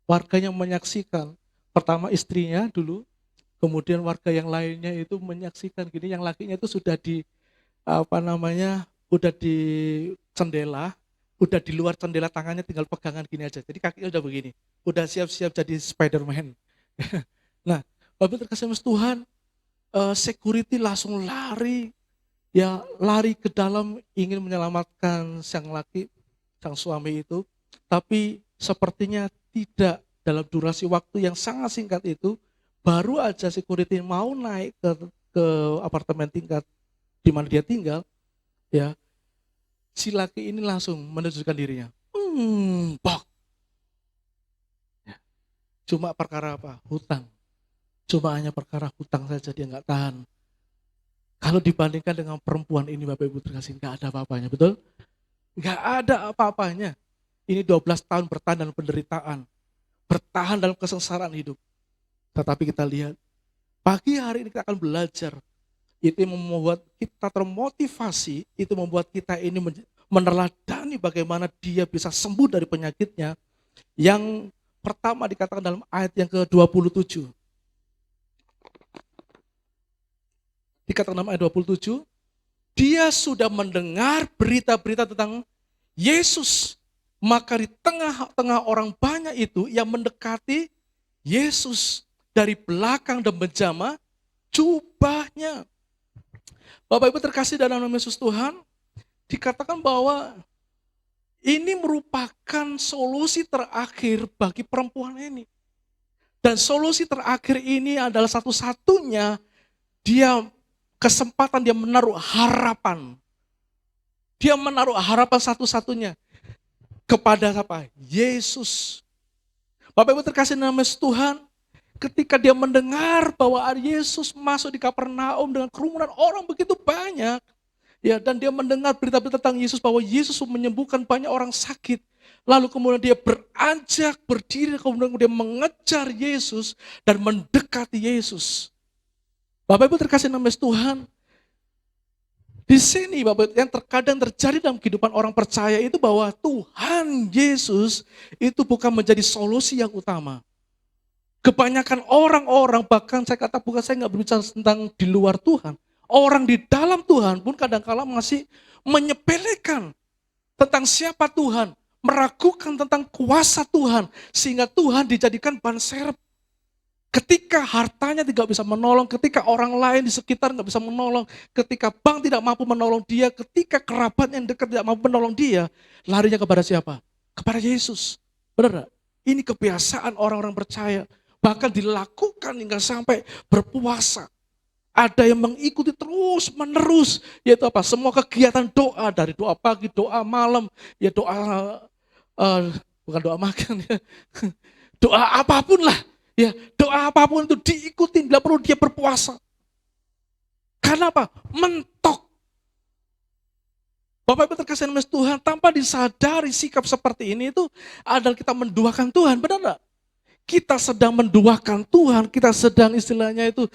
warganya menyaksikan. Pertama istrinya dulu, kemudian warga yang lainnya itu menyaksikan gini, yang lakinya itu sudah di udah di jendela, udah di luar jendela, tangannya tinggal pegangan gini aja. Jadi kakinya udah begini, udah siap-siap jadi Spider-Man. Nah, Bapak terkasih Tuhan, security langsung lari, ya lari ke dalam ingin menyelamatkan sang laki, sang suami itu. Tapi sepertinya tidak, dalam durasi waktu yang sangat singkat itu, baru aja security mau naik ke ke apartemen tingkat di mana dia tinggal, ya, si laki ini langsung menunjukkan dirinya. Bok. Ya. Cuma perkara apa? Hutang. Cuma hanya perkara hutang saja, dia nggak tahan. Kalau dibandingkan dengan perempuan ini, Bapak Ibu terkasih, nggak ada apa-apanya, betul? Nggak ada apa-apanya. Ini 12 tahun bertahan dalam penderitaan, bertahan dalam kesengsaraan hidup. Tetapi kita lihat, pagi hari ini kita akan belajar. Itu yang membuat kita termotivasi, itu membuat kita ini meneladani bagaimana dia bisa sembuh dari penyakitnya. Yang pertama dikatakan dalam ayat yang ke-27. Dikatakan dalam ayat 27, dia sudah mendengar berita-berita tentang Yesus. Maka di tengah-tengah orang banyak itu yang mendekati Yesus dari belakang dan menjamah jubahnya. Bapak Ibu terkasih dalam nama Yesus Tuhan, dikatakan bahwa ini merupakan solusi terakhir bagi perempuan ini. Dan solusi terakhir ini adalah satu-satunya kesempatan dia menaruh harapan. Dia menaruh harapan satu-satunya kepada siapa? Yesus. Bapak Ibu terkasih dalam nama Yesus Tuhan, ketika dia mendengar bahwa Yesus masuk di Kapernaum dengan kerumunan orang begitu banyak, ya, dan dia mendengar berita-berita tentang Yesus bahwa Yesus menyembuhkan banyak orang sakit, lalu kemudian dia beranjak berdiri, kemudian dia mengejar Yesus dan mendekati Yesus. Bapak Ibu terkasih dalam nama Yesus Tuhan, di sini Bapak Ibu, yang terkadang terjadi dalam kehidupan orang percaya itu bahwa Tuhan Yesus itu bukan menjadi solusi yang utama. Kebanyakan orang-orang, bahkan saya nggak berbicara tentang di luar Tuhan, orang di dalam Tuhan pun kadang-kala masih menyepelekan tentang siapa Tuhan, meragukan tentang kuasa Tuhan, sehingga Tuhan dijadikan ban serep. Ketika hartanya tidak bisa menolong, ketika orang lain di sekitar nggak bisa menolong, ketika bank tidak mampu menolong dia, ketika kerabat yang dekat tidak mampu menolong dia, larinya kepada siapa? Kepada Yesus. Benar gak? Ini kebiasaan orang-orang percaya. Bahkan dilakukan hingga sampai berpuasa. Ada yang mengikuti terus menerus, yaitu apa? Semua kegiatan doa, dari doa pagi, doa malam, ya doa, bukan doa makan ya, doa apapun lah, ya doa apapun itu diikuti, tidak perlu dia berpuasa. Karena apa? Mentok. Bapak Ibu terkasih dalam Tuhan, tanpa disadari sikap seperti ini itu adalah kita menduakan Tuhan, benar enggak? Kita sedang menduakan Tuhan, kita sedang istilahnya itu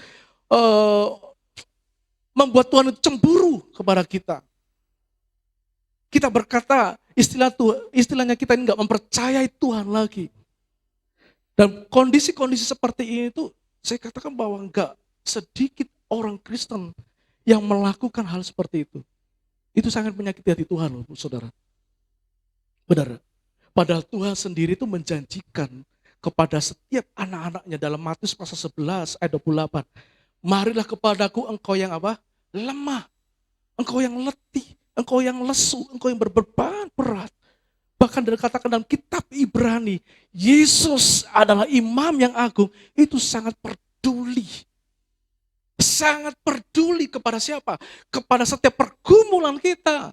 membuat Tuhan itu cemburu kepada kita. Kita berkata, istilahnya kita ini nggak mempercayai Tuhan lagi. Dan kondisi-kondisi seperti ini itu, saya katakan bahwa nggak sedikit orang Kristen yang melakukan hal seperti itu. Itu sangat menyakiti hati Tuhan loh, saudara. Benar. Padahal Tuhan sendiri itu menjanjikan kepada setiap anak-anaknya dalam Matius pasal 11 ayat 28. Marilah kepadaku engkau yang apa? Lemah. Engkau yang letih. Engkau yang lesu. Engkau yang berbeban berat. Bahkan dikatakan dalam kitab Ibrani, Yesus adalah imam yang agung. Itu sangat peduli. Sangat peduli kepada siapa? Kepada setiap pergumulan kita.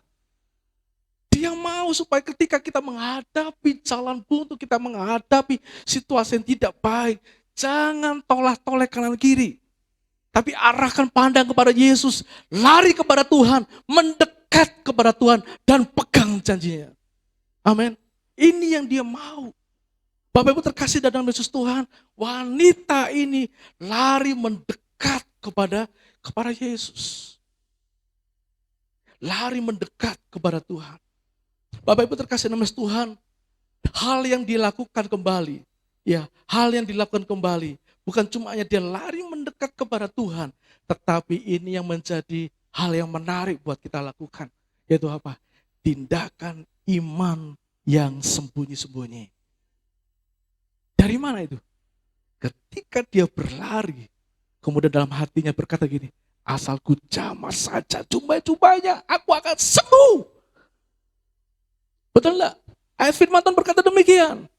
Dia mau supaya ketika kita menghadapi jalan buntu, kita menghadapi situasi yang tidak baik, jangan tolak-tolak kanan kiri. Tapi arahkan pandang kepada Yesus, lari kepada Tuhan, mendekat kepada Tuhan, dan pegang janjinya. Amin. Ini yang dia mau. Bapak Ibu terkasih dalam Yesus Tuhan, wanita ini lari mendekat kepada Yesus. Lari mendekat kepada Tuhan. Bapak Ibu terkasih dalam Yesus Tuhan, hal yang dilakukan kembali, ya, hal yang dilakukan kembali, bukan cuma hanya dia lari mendekat kepada Tuhan, tetapi ini yang menjadi hal yang menarik buat kita lakukan, yaitu apa? Tindakan iman yang sembunyi-sembunyi. Dari mana itu? Ketika dia berlari, kemudian dalam hatinya berkata gini, asal ku jamah saja jumlah-jumlahnya, aku akan sembuh. Betul enggak? Ayat firman Tuhan berkata demikian.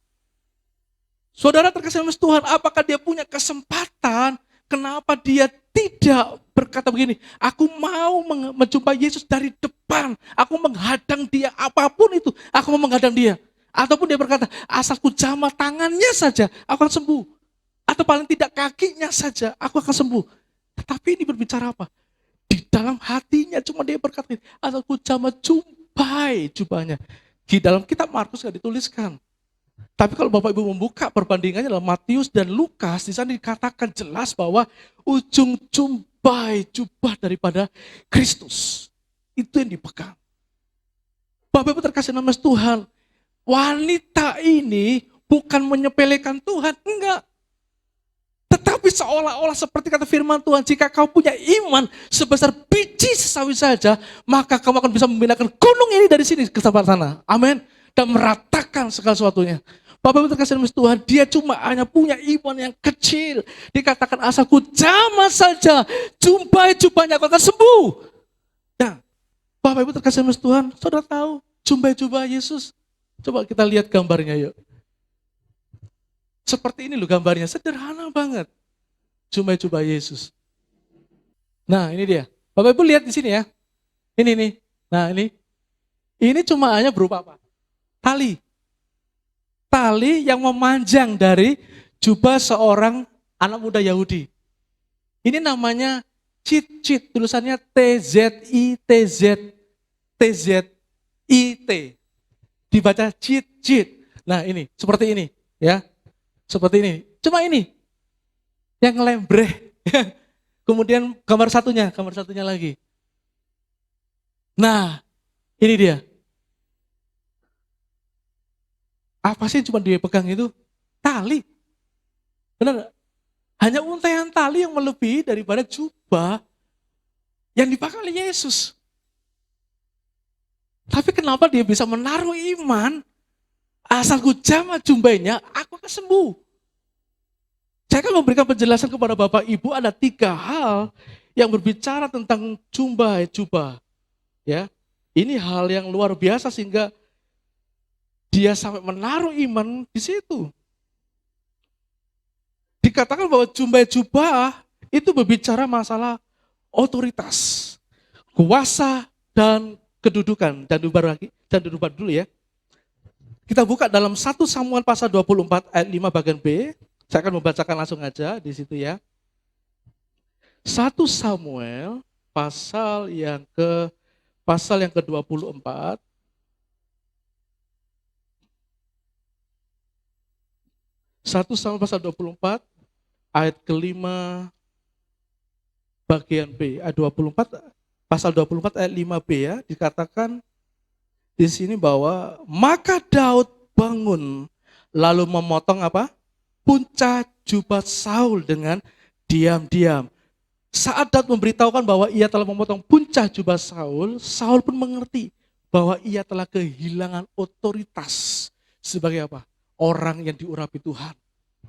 Saudara terkasih dalam Tuhan, apakah dia punya kesempatan Kenapa dia tidak berkata begini, aku mau menjumpai Yesus dari depan, aku menghadang dia, apapun itu, aku mau menghadang dia. Ataupun dia berkata, asal ku jamah tangannya saja, aku akan sembuh. Atau paling tidak kakinya saja, aku akan sembuh. Tetapi ini berbicara apa? Di dalam hatinya cuma dia berkata, asal ku jamah jumpai jubahnya. Di dalam kitab Markus gak dituliskan. Tapi kalau Bapak Ibu membuka perbandingannya dalam Matius dan Lukas, di sana dikatakan jelas bahwa ujung jumpai jubah daripada Kristus. Itu yang dipegang. Bapak Ibu terkasih nama Tuhan, wanita ini bukan menyepelekan Tuhan, enggak. Tetapi seolah-olah seperti kata firman Tuhan, jika kau punya iman sebesar biji sesawi saja, maka kamu akan bisa memindahkan gunung ini dari sini ke tempat sana. Amin. Dan meratakan segala sesuatunya. Bapak Ibu terkasih dalam Tuhan, dia cuma hanya punya iman yang kecil. Dikatakan asal ku jamah saja, jumpai jubahnya aku akan sembuh. Nah, Bapak Ibu terkasih dalam Tuhan, saudara tahu jumpai jubah Yesus? Coba kita lihat gambarnya yuk. Seperti ini loh gambarnya, sederhana banget. Jumpai jubah Yesus. Nah ini dia, Bapak Ibu lihat di sini ya. Ini nih, nah ini cuma hanya berupa apa? Tali. Tali yang memanjang dari jubah seorang anak muda Yahudi. Ini namanya cit-cit, tulisannya T-Z-I-T-Z-T-Z-I-T. Dibaca cit-cit. Nah ini, seperti ini ya. Seperti ini. Cuma ini yang lembreh. Kemudian gambar satunya lagi. Nah, ini dia. Apa sih cuma dia pegang itu? Tali. Benar? Hanya untaian tali yang melebihi daripada jubah yang dipakai oleh Yesus. Tapi kenapa dia bisa menaruh iman? Asal ku jamah jumbainya, aku akan sembuh. Saya akan memberikan penjelasan kepada Bapak Ibu, ada 3 hal yang berbicara tentang jubah. Ya, ini hal yang luar biasa sehingga dia sampai menaruh iman di situ. Dikatakan bahwa jubah itu berbicara masalah otoritas, kuasa dan kedudukan. Dan duduk dulu ya. Kita buka dalam 1 Samuel pasal 24 ayat 5 bagian B. Saya akan membacakan langsung aja di situ ya. 1 Samuel pasal yang ke-24. 1 Samuel pasal 24 ayat ke-5 bagian B. Ayat 24 pasal 24 ayat 5b ya, dikatakan di sini bahwa maka Daud bangun lalu memotong apa? Punca jubah Saul dengan diam-diam. Saat Daud memberitahukan bahwa ia telah memotong punca jubah Saul, Saul pun mengerti bahwa ia telah kehilangan otoritas sebagai apa? Orang yang diurapi Tuhan.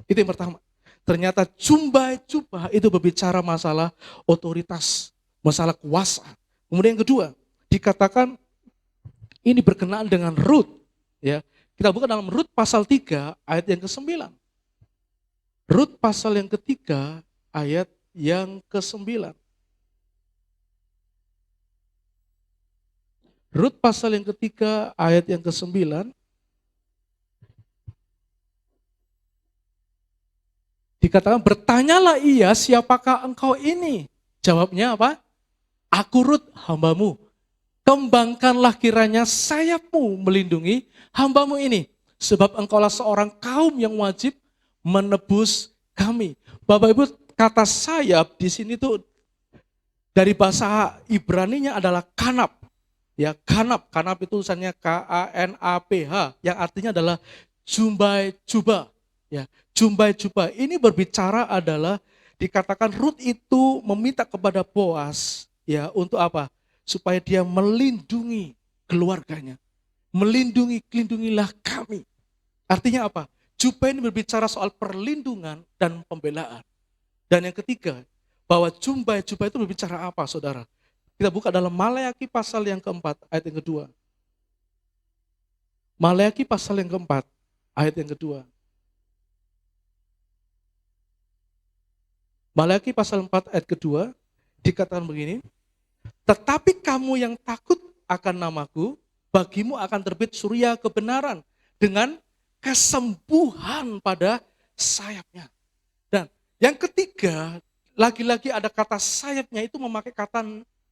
Itu yang pertama. Ternyata jubah itu berbicara masalah otoritas, masalah kuasa. Kemudian yang kedua, dikatakan ini berkenaan dengan Rut. Ya, kita buka dalam Rut pasal 3 ayat yang ke-9. Rut pasal yang ketiga ayat yang ke-9. Rut pasal yang ketiga ayat yang ke-9. Dikatakan bertanyalah ia, siapakah engkau ini? Jawabnya apa? Aku Rut, hambamu. Kembangkanlah kiranya sayapmu melindungi hambamu ini. Sebab engkaulah seorang kaum yang wajib menebus kami. Bapak Ibu, kata sayap di sini tuh dari bahasa Ibraninya adalah kanap. Ya, kanap itu tulisannya K-A-N-A-P-H yang artinya adalah jubah. Ya, jubah. Ini berbicara adalah dikatakan Rut itu meminta kepada Boaz ya untuk apa? Supaya dia melindungi keluarganya. Lindungilah kami. Artinya apa? Jubah ini berbicara soal perlindungan dan pembelaan. Dan yang ketiga, bahwa jubah itu berbicara apa, saudara? Kita buka dalam Maleakhi pasal yang keempat, ayat yang kedua. Maleakhi pasal yang keempat, ayat yang kedua. Malaki pasal 4 ayat kedua dikatakan begini, tetapi kamu yang takut akan namaku, bagimu akan terbit surya kebenaran dengan kesembuhan pada sayapnya. Dan yang ketiga, lagi-lagi ada kata sayapnya itu memakai kata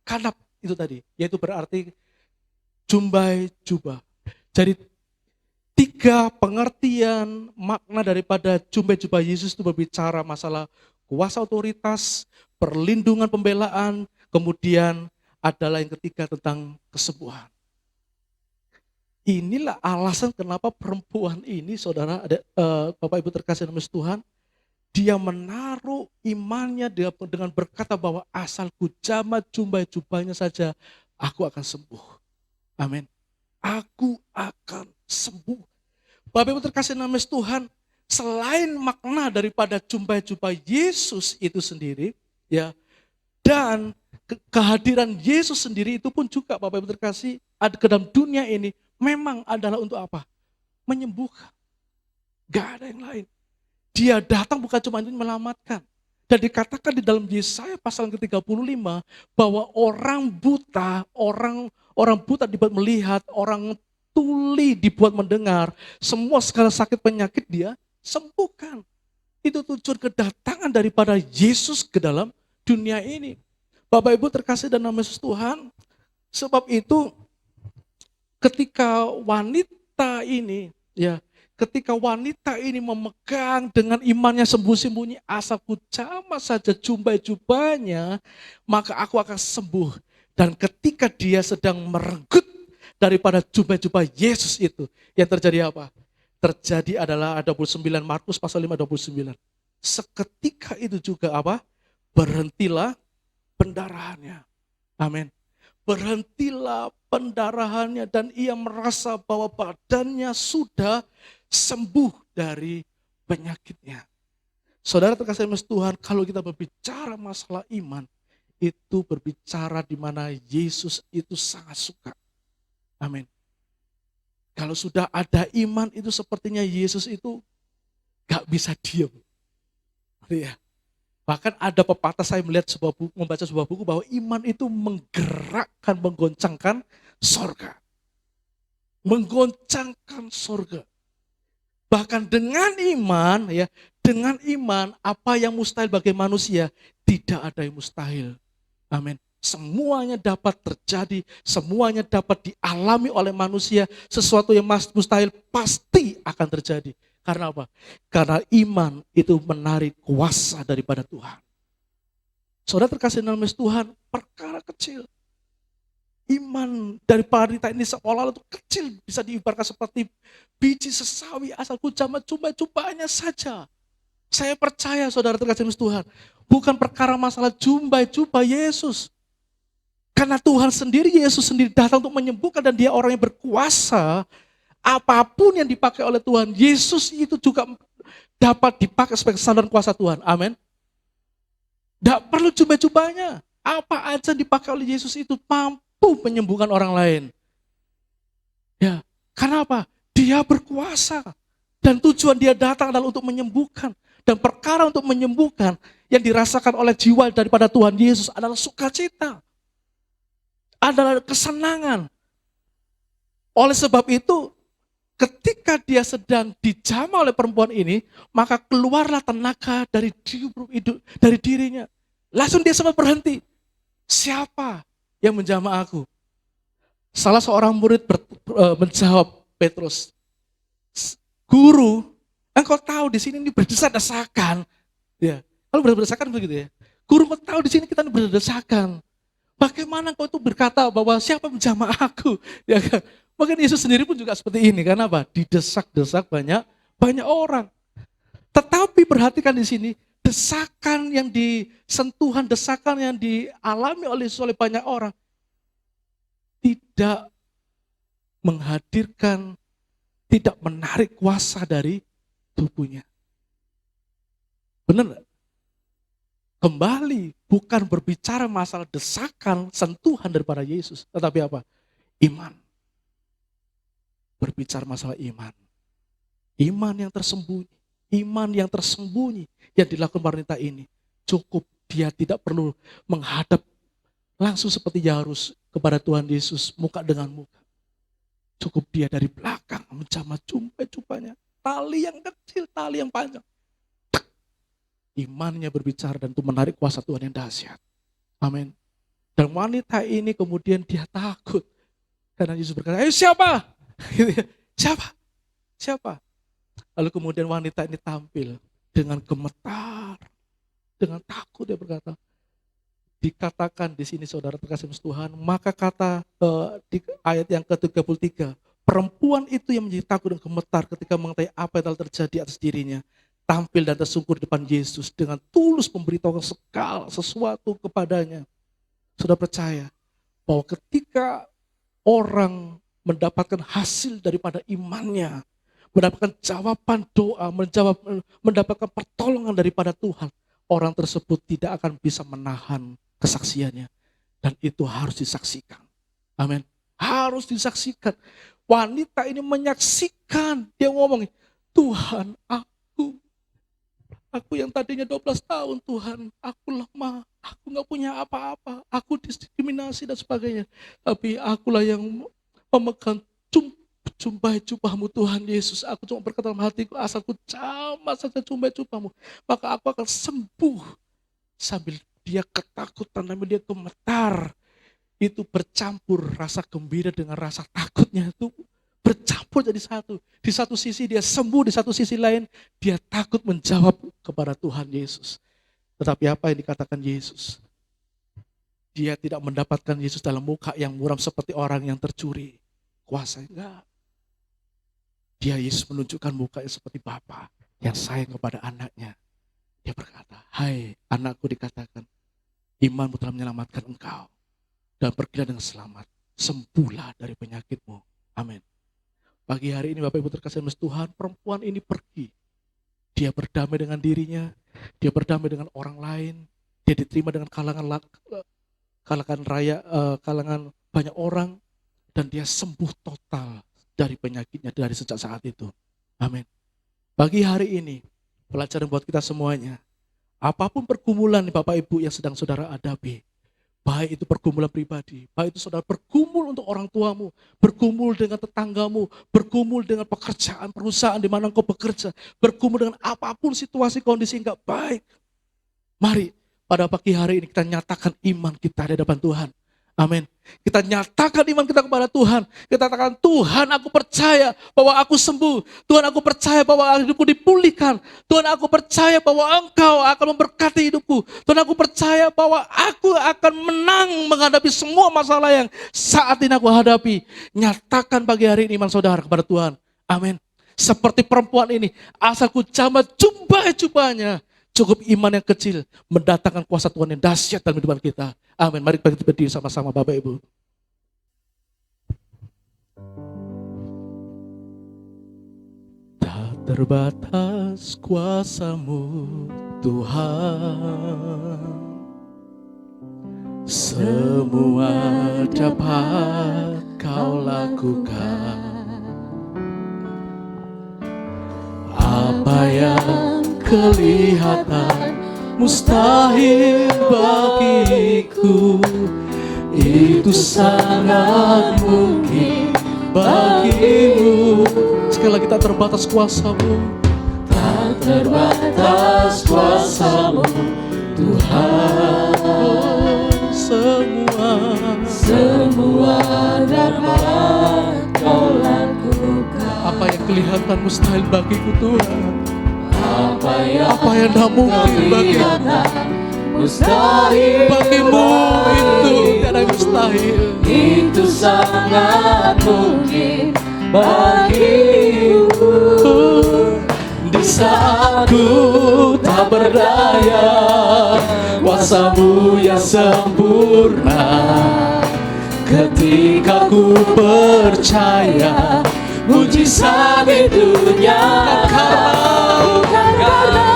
kanap itu tadi, yaitu berarti jumbai jubah. Jadi tiga pengertian makna daripada jumbai jubah Yesus itu berbicara masalah kuasa otoritas, perlindungan pembelaan, kemudian adalah yang ketiga tentang kesembuhan. Inilah alasan kenapa perempuan ini, saudara, Bapak Ibu terkasih dalam Tuhan, dia menaruh imannya dengan berkata bahwa asalku jamah jumbai jubahnya saja, aku akan sembuh. Amin. Aku akan sembuh. Bapak Ibu terkasih dalam Tuhan, selain makna daripada jumbai jubah Yesus itu sendiri, ya, dan kehadiran Yesus sendiri itu pun juga Bapak Ibu terkasih ada ke dalam dunia ini memang adalah untuk apa? Menyembuhkan. Gak ada yang lain. Dia datang bukan cuma untuk menyelamatkan. Dan dikatakan di dalam Yesaya pasal ke-35 bahwa orang buta dibuat melihat, orang tuli dibuat mendengar, semua segala sakit penyakit dia sembuhkan. Itu tujuan kedatangan daripada Yesus ke dalam dunia ini. Bapak Ibu terkasih dan nama Yesus Tuhan, sebab itu ketika wanita ini memegang dengan imannya sembunyi-sembunyi, asalku jamah saja jumbai jubahnya, maka aku akan sembuh. Dan ketika dia sedang merenggut daripada jubah-jubah Yesus itu, yang terjadi apa? Terjadi adalah 29 Markus pasal 5:29. Seketika itu juga apa? Berhentilah pendarahannya. Amin. Berhentilah pendarahannya dan ia merasa bahwa badannya sudah sembuh dari penyakitnya. Saudara terkasih Tuhan, kalau kita berbicara masalah iman, itu berbicara di mana Yesus itu sangat suka. Amin. Kalau sudah ada iman itu sepertinya Yesus itu gak bisa diam. Ya. Bahkan ada pepatah, saya membaca sebuah buku bahwa iman itu menggerakkan, menggoncangkan sorga. Menggoncangkan sorga. Bahkan dengan iman, apa yang mustahil bagi manusia, tidak ada yang mustahil. Amin. Semuanya dapat terjadi, semuanya dapat dialami oleh manusia. Sesuatu yang mustahil pasti akan terjadi. Karena apa? Karena iman itu menarik kuasa daripada Tuhan. Saudara terkasih dalam Tuhan, perkara kecil. Iman daripada kita ini seolah-olah itu kecil, bisa diibaratkan seperti biji sesawi, asalku jamah jubahnya saja. Saya percaya saudara terkasih Tuhan, bukan perkara masalah jubah Yesus. Karena Tuhan sendiri, Yesus sendiri datang untuk menyembuhkan dan dia orang yang berkuasa. Apapun yang dipakai oleh Tuhan, Yesus itu juga dapat dipakai sebagai saluran kuasa Tuhan. Amin. Tidak perlu jubah-jubahnya. Apa aja dipakai oleh Yesus itu mampu menyembuhkan orang lain. Ya, karena apa? Dia berkuasa. Dan tujuan dia datang adalah untuk menyembuhkan. Dan perkara untuk menyembuhkan yang dirasakan oleh jiwa daripada Tuhan Yesus adalah sukacita. Adalah kesenangan. Oleh sebab itu, ketika dia sedang dijamah oleh perempuan ini, maka keluarlah tenaga dari dirinya. Langsung dia sempat berhenti. Siapa yang menjamah aku? Salah seorang murid menjawab Petrus, Guru, engkau tahu di sini ini berdesak-desakan. Ya, kalau berdesak-desakan begitu ya. Guru, engkau tahu di sini kita berdesak-desakan. Bagaimana engkau itu berkata bahwa siapa menjamah aku? Ya kan? Maka Yesus sendiri pun juga seperti ini. Karena apa? Didesak-desak banyak orang. Tetapi perhatikan di sini, desakan yang disentuhan, desakan yang dialami oleh banyak orang tidak menghadirkan, tidak menarik kuasa dari tubuhnya. Benar? Kembali, bukan berbicara masalah desakan, sentuhan daripada Yesus. Tetapi apa? Iman. Berbicara masalah iman. Iman yang tersembunyi. Iman yang tersembunyi yang dilakukan wanita ini. Cukup dia tidak perlu menghadap langsung seperti Yairus kepada Tuhan Yesus muka dengan muka. Cukup dia dari belakang menjamah jumpai-jumpanya. Tali yang kecil, tali yang panjang. Imannya berbicara dan itu menarik kuasa Tuhan yang dahsyat. Amin. Dan wanita ini kemudian dia takut. Karena Yesus berkata, siapa? Siapa? Lalu kemudian wanita ini tampil dengan gemetar. Dengan takut dia berkata. Dikatakan di sini saudara terkasih Tuhan, maka kata di ayat yang ke-33, perempuan itu yang menjadi takut dan gemetar ketika mengetahui apa yang telah terjadi atas dirinya, tampil dan tersungkur di depan Yesus dengan tulus memberitahukan segala sesuatu kepadanya. Sudah percaya bahwa ketika orang mendapatkan hasil daripada imannya, mendapatkan jawaban doa, mendapatkan pertolongan daripada Tuhan, orang tersebut tidak akan bisa menahan kesaksiannya. Dan itu harus disaksikan. Amin. Harus disaksikan. Wanita ini menyaksikan. Dia ngomong, Tuhan, aku yang tadinya 12 tahun Tuhan, aku lemah, aku gak punya apa-apa, aku diskriminasi dan sebagainya. Tapi akulah yang memegang jubah-jubahmu Tuhan Yesus. Aku cuma berkata dalam hatiku, asalku jamah saja jubah-jubahmu, maka aku akan sembuh. Sambil dia ketakutan, sambil dia gemetar, itu bercampur rasa gembira dengan rasa takutnya itu bercampur jadi satu. Di satu sisi dia sembuh, di satu sisi lain dia takut menjawab kepada Tuhan Yesus. Tetapi apa yang dikatakan Yesus? Dia tidak mendapatkan Yesus dalam muka yang muram seperti orang yang tercuri kuasa. Enggak. Dia Yesus menunjukkan mukanya seperti Bapa yang sayang kepada anaknya. Dia berkata, hai anakku, dikatakan, imanmu telah menyelamatkan engkau. Dan pergilah dengan selamat, sembuhlah dari penyakitmu. Amin. Pagi hari ini Bapak Ibu terkasih Tuhan, perempuan ini pergi. Dia berdamai dengan dirinya, dia berdamai dengan orang lain, dia diterima dengan kalangan banyak orang, dan dia sembuh total dari penyakitnya dari sejak saat itu. Amin. Pagi hari ini, pelajaran buat kita semuanya. Apapun pergumulan Bapak Ibu yang sedang saudara hadapi, baik itu pergumulan pribadi, baik itu saudara bergumul untuk orang tuamu, bergumul dengan tetanggamu, bergumul dengan pekerjaan, perusahaan di mana engkau bekerja, bergumul dengan apapun situasi kondisi enggak baik. Mari pada pagi hari ini kita nyatakan iman kita di hadapan Tuhan. Amin. Kita nyatakan iman kita kepada Tuhan. Kita katakan, Tuhan aku percaya bahwa aku sembuh. Tuhan aku percaya bahwa hidupku dipulihkan. Tuhan aku percaya bahwa Engkau akan memberkati hidupku. Tuhan aku percaya bahwa aku akan menang menghadapi semua masalah yang saat ini aku hadapi. Nyatakan pagi hari ini iman saudara kepada Tuhan. Amin. Seperti perempuan ini, asalku jamah jubah-jubahnya. Cukup iman yang kecil mendatangkan kuasa Tuhan yang dahsyat dalam kehidupan kita. Amin. Mari kita berdiri sama-sama Bapak Ibu. Tak terbatas kuasa-Mu Tuhan, semua dapat Kau lakukan. Apa yang kelihatan mustahil bagiku, itu sangat mungkin bagimu. Sekali lagi, tak terbatas kuasa-Mu, tak terbatas kuasa-Mu Tuhan. Semua dapat Kau lakukan. Apa yang kelihatan mustahil bagiku Tuhan, apa yang tak mungkin bagimu, mustahil bagimu, itu tiada mustahil. Itu sangat mungkin bagimu. Di saat ku tak berdaya, kuasa-Mu yang sempurna. Ketika ku percaya, mujizat itu nyata. Karena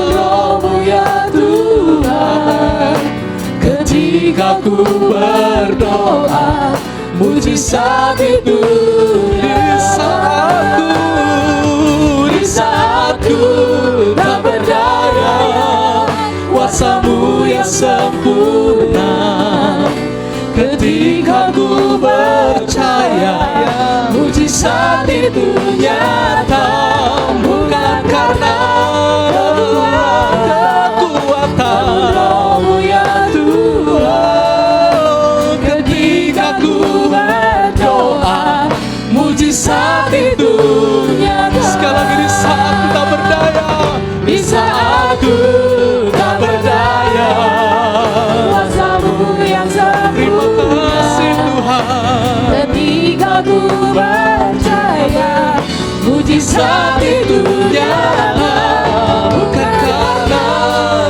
roh-Mu ya Tuhan. Ketika ku berdoa, mujizat itu di saat ku mujizat itu nyata, bukan karena kekuatan Roh-Mu ya Tuhan. Ketika ku berdoa, mujizat itu nyata. Sekali lagi, di saat ku tak berdaya, di saat ku tak berdaya, kuasa-Mu yang sempurna. Terima kasih Tuhan. Ketika ku percaya, mujizat itu nyata, bukan karena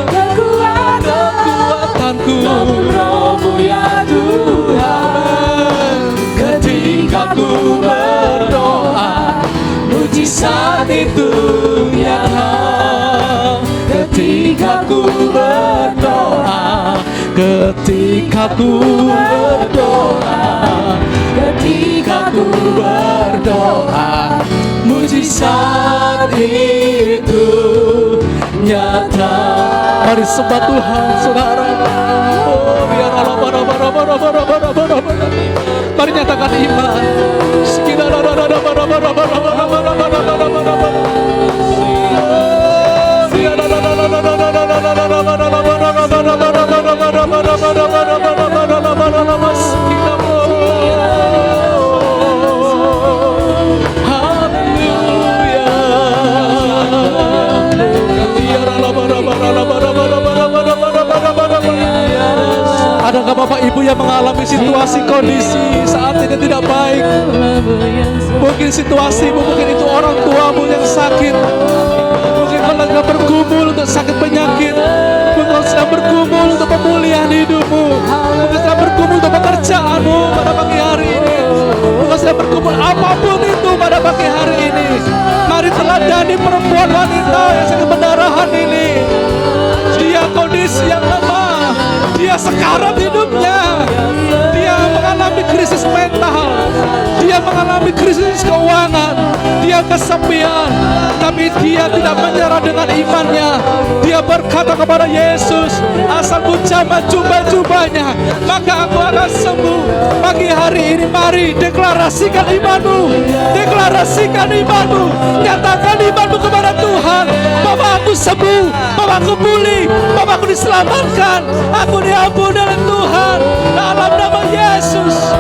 kekuatanku, namun Roh-Mu ya Tuhan. Ketika ku berdoa, mujizat itu nyata. Ketika ku berdoa, ketika ku berdoa, ketika ku berdoa, mujizat itu nyata. Mari sembah Tuhan, saudara. Oh, biar Allah bara. Mari nyatakan iman. Adakah Bapak Ibu yang mengalami situasi kondisi saat ini tidak baik? Mungkin situasimu, mungkin itu orang tuamu yang sakit. Mungkin kau sedang bergumul untuk sakit penyakit. Mungkin kau sedang bergumul untuk pemulihan hidupmu. Mungkin sedang bergumul untuk pekerjaanmu pada pagi hari ini. Mungkin sedang bergumul apapun itu pada pagi hari ini. Mari teladani perempuan wanita yang sakit pendarahan ini. Dia kondisi yang lemah, dia sekarat hidupnya, dia mengalami krisis mental, dia mengalami krisis keuangan, dia kesepian, tapi dia tidak menyerah dengan imannya. Dia berkata kepada Yesus, asal ku jamah jubah-jubahnya, maka aku akan sembuh. Pagi hari ini mari deklarasikan imanmu, deklarasikan imanmu, nyatakan imanmu kepada Tuhan. Bapak, aku sembuh, Bapak, aku pulih, Bapak, aku diselamatkan, aku diampuni oleh Tuhan dalam nama Yesus.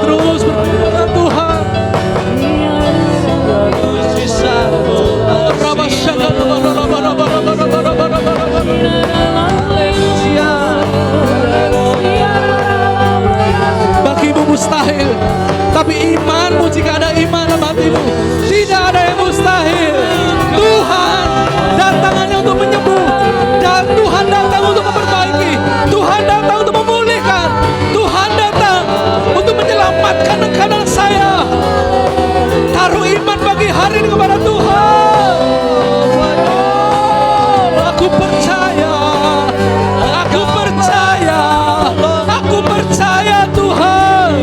Terus berkumpul dengan Tuhan. Bagimu mustahil, tapi imanmu, jika ada iman dalam hatimu, tidak ada yang mustahil. Tuhan datang hanya untuk menyembuh, dan Tuhan datang untuk memperbaiki, Tuhan datang untuk memulihkan, Tuhan datang untuk menyelamatkan keadaan saya. Taruh iman pagi hari ini kepada Tuhan. Aku percaya, aku percaya, aku percaya Tuhan.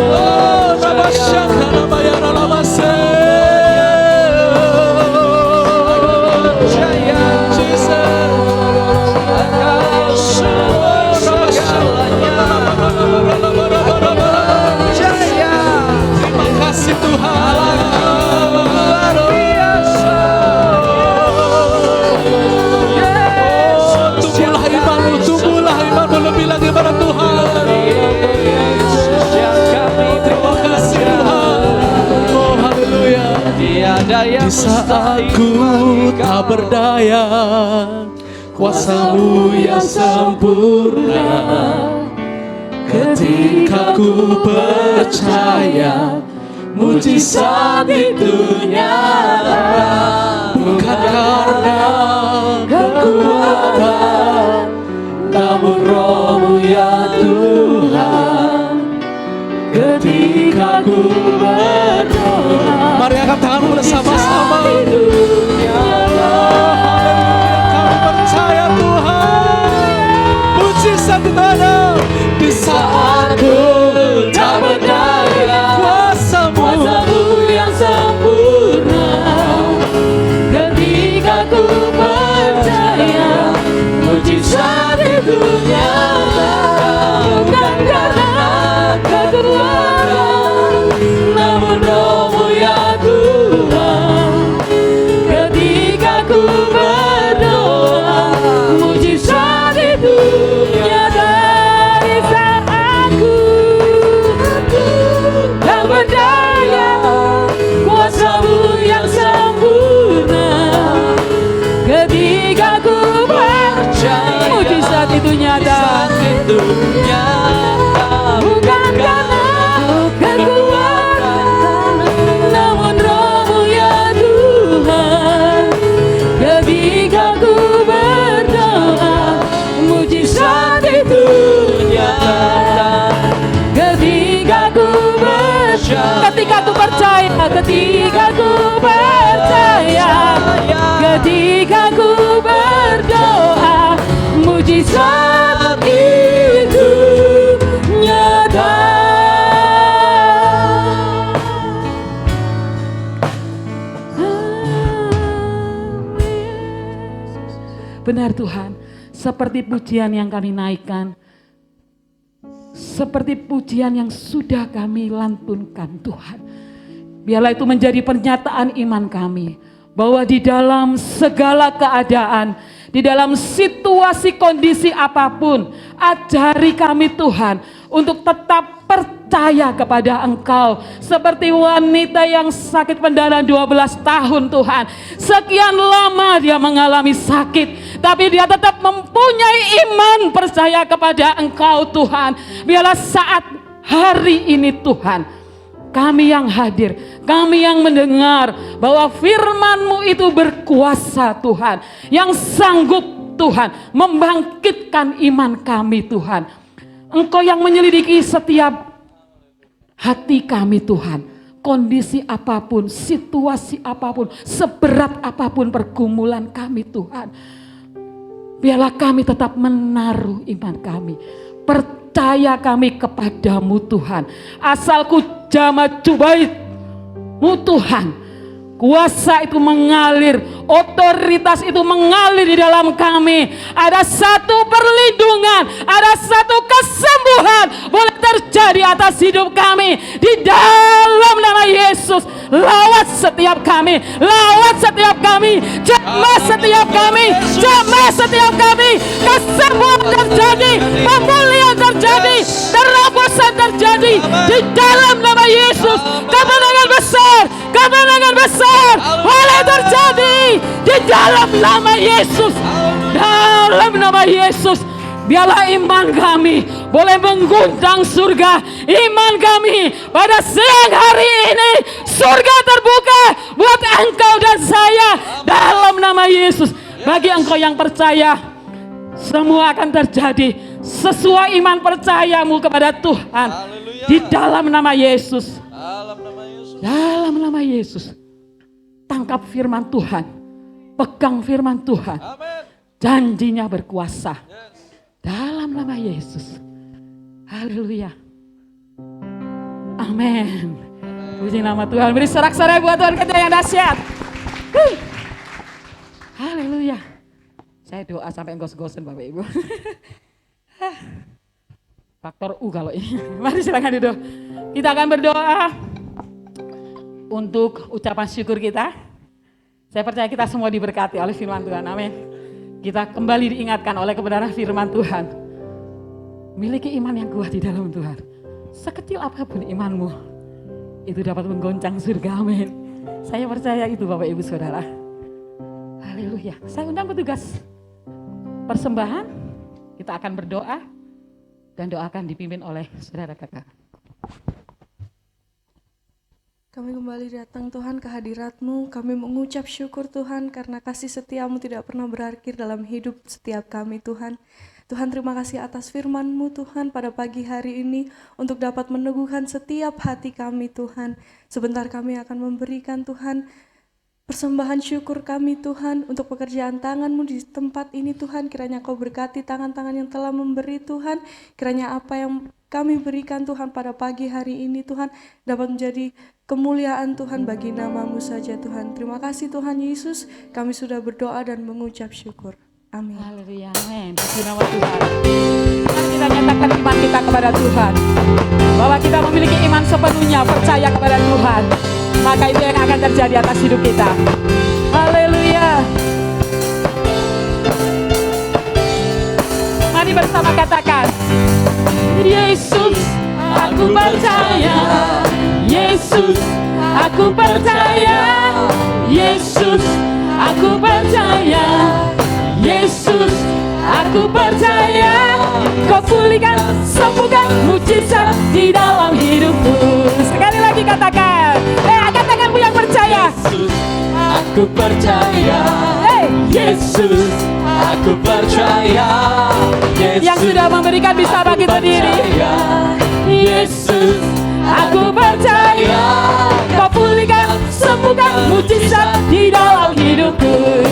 Oh, nama syaka, nama ya, nama terima kasih Tuhan. Tumbuhlah imanmu lebih lagi pada Tuhan. Terima kasih Tuhan. Oh haleluya. Di saat ku tak berdaya, kuasa-Mu yang sempurna. Ketika ku percaya, mujizat itu nyata, bukan karena kekuatan, namun Roh-Mu ya Tuhan. Ketika ku berdoa, mari angkat tanganmu bersama-sama. Kami percaya Tuhan, mujizat itu ada. Di saat ku tak berdaya, kuasa-Mu yang sempurna. Ketika ku berdoa, mujizat itu nyata. Benar Tuhan, seperti pujian yang kami naikkan, seperti pujian yang sudah kami lantunkan Tuhan. Biarlah itu menjadi pernyataan iman kami, bahwa di dalam segala keadaan, di dalam situasi kondisi apapun, ajari kami Tuhan untuk tetap percaya kepada Engkau. Seperti wanita yang sakit pendarahan 12 tahun Tuhan. Sekian lama dia mengalami sakit, tapi dia tetap mempunyai iman percaya kepada Engkau Tuhan. Biarlah saat hari ini Tuhan, kami yang hadir, kami yang mendengar bahwa firman-Mu itu berkuasa Tuhan, yang sanggup Tuhan membangkitkan iman kami Tuhan. Engkau yang menyelidiki setiap hati kami Tuhan, kondisi apapun, situasi apapun, seberat apapun pergumulan kami Tuhan. Biarlah kami tetap menaruh iman kami, percaya kami kepadamu Tuhan. Asalku jamah cubai-Mu Tuhan, kuasa itu mengalir, otoritas itu mengalir di dalam kami. Ada satu perlindungan, ada satu kesembuhan boleh terjadi atas hidup kami. Di dalam nama Yesus, lawat setiap kami, lawat setiap kami, jamah setiap kami, jamah setiap kami. Kesembuhan terjadi, pemulihan terjadi, terobosan terjadi di dalam nama Yesus. Kemenangan besar, kemenangan besar boleh terjadi di dalam nama Yesus. Dalam nama Yesus, biarlah iman kami boleh mengguncang surga. Iman kami pada siang hari ini, surga terbuka buat engkau dan saya. Dalam nama Yesus, bagi engkau yang percaya, semua akan terjadi sesuai iman percayamu kepada Tuhan. Di dalam nama Yesus, dalam nama Yesus, tangkap firman Tuhan, pegang firman Tuhan. Janjinya berkuasa. Dalam nama Yesus. Haleluya. Amin. Puji nama Tuhan. Beri sorak-sorai buat Tuhan kita yang dahsyat. Haleluya. Saya doa sampai gos-gosen Bapak Ibu. Faktor U kalau ini. Mari silakan duduk. Kita akan berdoa untuk ucapan syukur kita. Saya percaya kita semua diberkati oleh firman Tuhan. Amin. Kita kembali diingatkan oleh kebenaran firman Tuhan. Miliki iman yang kuat di dalam Tuhan. Sekecil apapun imanmu, itu dapat menggoncang surga. Amin. Saya percaya itu Bapak Ibu Saudara. Haleluya. Saya undang petugas persembahan. Kita akan berdoa dan doa akan dipimpin oleh saudara kakak. Kami kembali datang Tuhan ke hadirat-Mu. Kami mengucap syukur Tuhan karena kasih setia-Mu tidak pernah berakhir dalam hidup setiap kami Tuhan. Tuhan terima kasih atas firman-Mu Tuhan pada pagi hari ini untuk dapat meneguhkan setiap hati kami Tuhan. Sebentar kami akan memberikan Tuhan persembahan syukur kami Tuhan untuk pekerjaan tangan-Mu di tempat ini Tuhan. Kiranya Kau berkati tangan-tangan yang telah memberi Tuhan. Kiranya apa yang kami berikan Tuhan pada pagi hari ini Tuhan dapat menjadi kemuliaan Tuhan bagi nama-Mu saja Tuhan. Terima kasih Tuhan Yesus, kami sudah berdoa dan mengucap syukur. Amin. Haleluya, amin. Puji nama Tuhan. Mari kita nyatakan iman kita kepada Tuhan, bahwa kita memiliki iman sepenuhnya percaya kepada Tuhan. Maka itu yang akan terjadi atas hidup kita. Haleluya. Mari bersama katakan, Yesus, aku percaya. Yesus, aku percaya. Yesus, aku percaya. Yesus, aku percaya. Kau pulihkan, sembuhkan, mujizat di dalam hidupku. Sekali lagi katakan, katakanmu yang percaya. Yesus, aku percaya. Yesus, aku percaya. Yesus, yang sudah memberikan bisa bagi berdiri. Yesus, aku percaya. Kau pulihkan, sembuhkan, mujizat di dalam hidupku.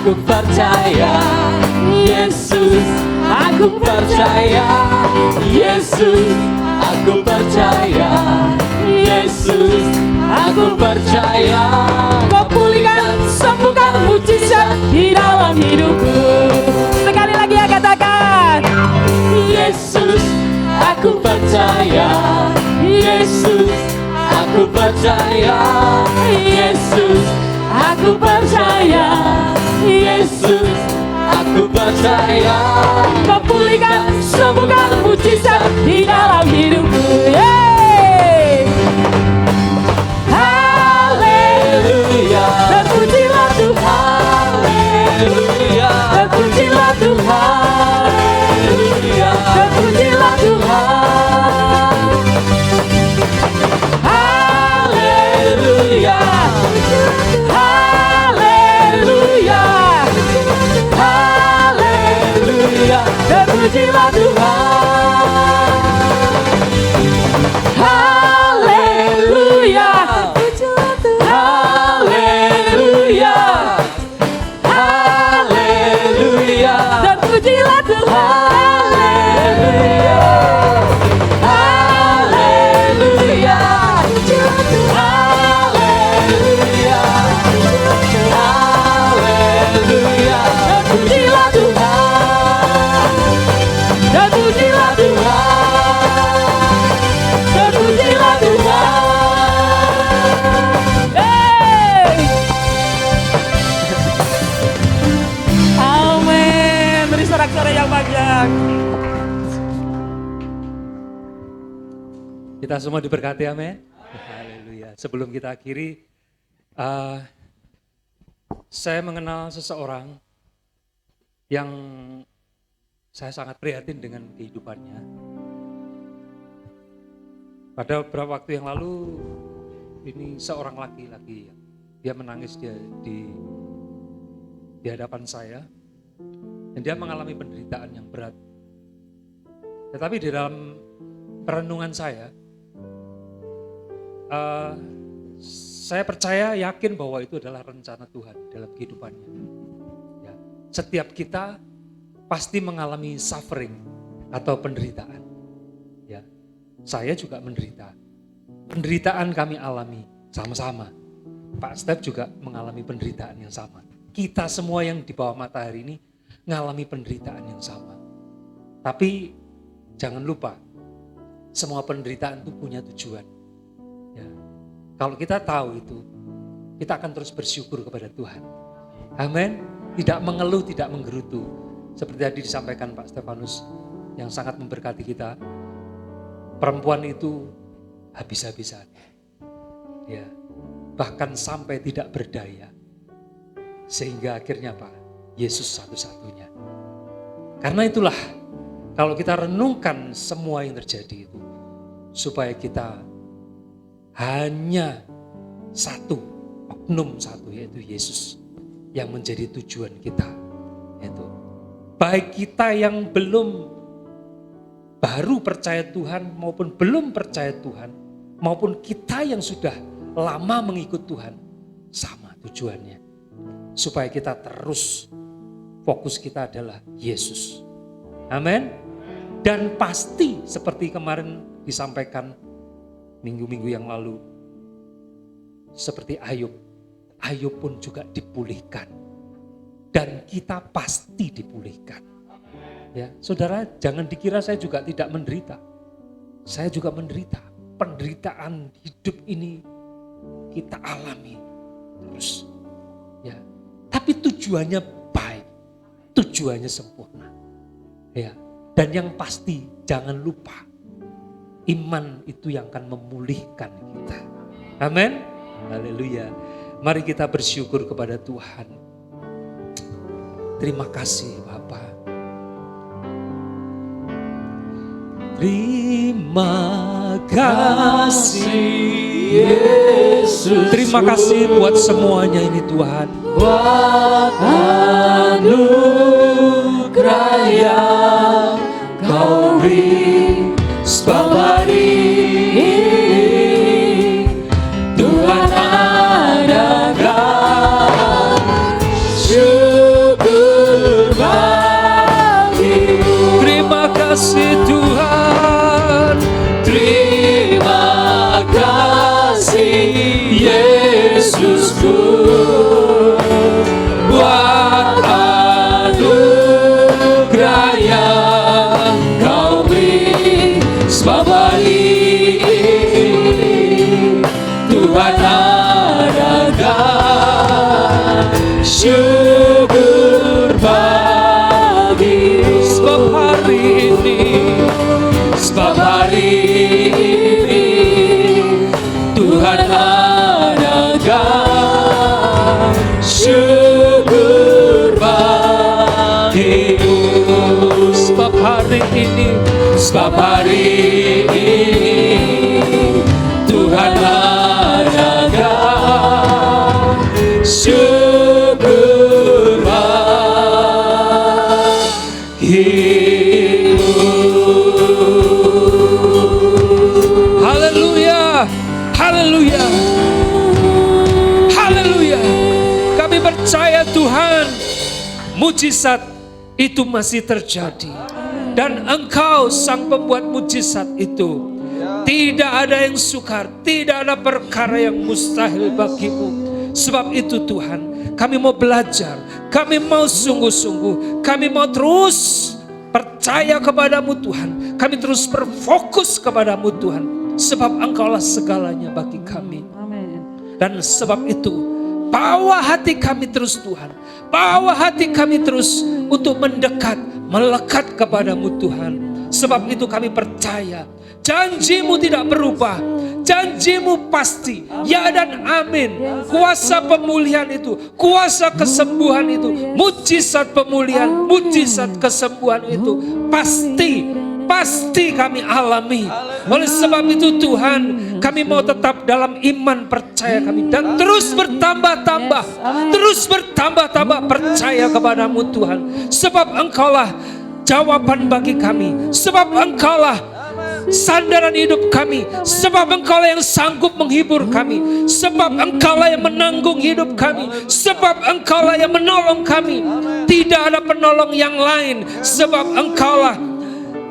aku percaya. Yesus, aku percaya. Yesus, aku percaya. Yesus, aku percaya. Kau pulihkan, sembuhkan, mujizat di dalam hidupku. Sekali lagi ya, katakan. Yesus, aku percaya. Yesus, aku percaya. Yesus, aku percaya. Yesus, aku percaya. Kau pulihkan, sembuhkan, mujizat di dalam hidupku. Yeay! Haleluya, terpujilah Tuhan. Haleluya, terpujilah Tuhan. Haleluya, terpujilah Tuhan. Haleluya, haleluya, haleluya, terpujilah Tuhan. Haleluya, haleluya, haleluya, terpujilah Tuhan. Haleluya, haleluya, haleluya, terpujilah Tuhan. Terpujilah Tuhan. Terpujilah Tuhan. Hey! Amin. Beri sorak-sorai yang panjang. Kita semua diberkati, amin. Haleluya. Sebelum kita akhiri, saya mengenal seseorang yang saya sangat prihatin dengan kehidupannya. Pada beberapa waktu yang lalu, ini seorang laki-laki, dia menangis di hadapan saya, dan dia mengalami penderitaan yang berat. Tetapi di dalam perenungan saya percaya, yakin bahwa itu adalah rencana Tuhan dalam kehidupannya. Ya, setiap kita pasti mengalami suffering atau penderitaan. Ya, saya juga menderita. Penderitaan kami alami sama-sama. Pak Step juga mengalami penderitaan yang sama. Kita semua yang di bawah matahari ini mengalami penderitaan yang sama. Tapi jangan lupa, semua penderitaan itu punya tujuan. Ya. Kalau kita tahu itu, kita akan terus bersyukur kepada Tuhan. Amin. Tidak mengeluh, tidak menggerutu. Seperti tadi disampaikan Pak Stefanus yang sangat memberkati kita. Perempuan itu habis-habisan. Ya. Bahkan sampai tidak berdaya. Sehingga akhirnya Pak, Yesus satu-satunya. Karena itulah, kalau kita renungkan semua yang terjadi itu, supaya kita hanya satu, oknum satu, yaitu Yesus yang menjadi tujuan kita. Yaitu baik kita yang baru percaya Tuhan maupun belum percaya Tuhan, maupun kita yang sudah lama mengikut Tuhan, sama tujuannya. Supaya kita terus, fokus kita adalah Yesus. Amin. Dan pasti seperti kemarin disampaikan minggu-minggu yang lalu, seperti Ayub pun juga dipulihkan. Dan kita pasti dipulihkan. Ya, saudara, jangan dikira saya juga tidak menderita. Saya juga menderita. Penderitaan hidup ini kita alami terus. Ya, tapi tujuannya baik, tujuannya sempurna. Ya, dan yang pasti jangan lupa, iman itu yang akan memulihkan kita. Amin. Haleluya. Mari kita bersyukur kepada Tuhan. Terima kasih Bapa. Terima kasih Yesus. Terima kasih buat semuanya ini Tuhan. Buat anugerah yang Kau beri sebab hari Tuhan adakan syukur. ini, sebab hari ini Tuhan adakan syukurlah hidup. Haleluya, haleluya, haleluya. Kami percaya Tuhan, mujizat itu masih terjadi. Dan Engkau sang pembuat mujizat itu. Tidak ada yang sukar, tidak ada perkara yang mustahil bagimu. Sebab itu Tuhan, kami mau belajar, kami mau sungguh-sungguh, kami mau terus percaya kepadamu Tuhan. Kami terus berfokus kepadamu Tuhan. Sebab Engkaulah segalanya bagi kami. Dan sebab itu, bawa hati kami terus Tuhan. Bawa hati kami terus untuk mendekat, melekat kepadamu Tuhan. Sebab itu kami percaya, janjimu tidak berubah. Janjimu pasti, ya dan amin. Kuasa pemulihan itu, kuasa kesembuhan itu, mujizat pemulihan, mujizat kesembuhan itu pasti kami alami. Oleh sebab itu Tuhan, kami mau tetap dalam iman percaya kami dan terus bertambah-tambah, terus bertambah-tambah percaya kepadamu Tuhan. Sebab Engkaulah jawaban bagi kami, sebab Engkaulah sandaran hidup kami, sebab Engkaulah yang sanggup menghibur kami, sebab Engkaulah yang menanggung hidup kami, sebab Engkaulah yang menolong kami. Tidak ada penolong yang lain, sebab Engkaulah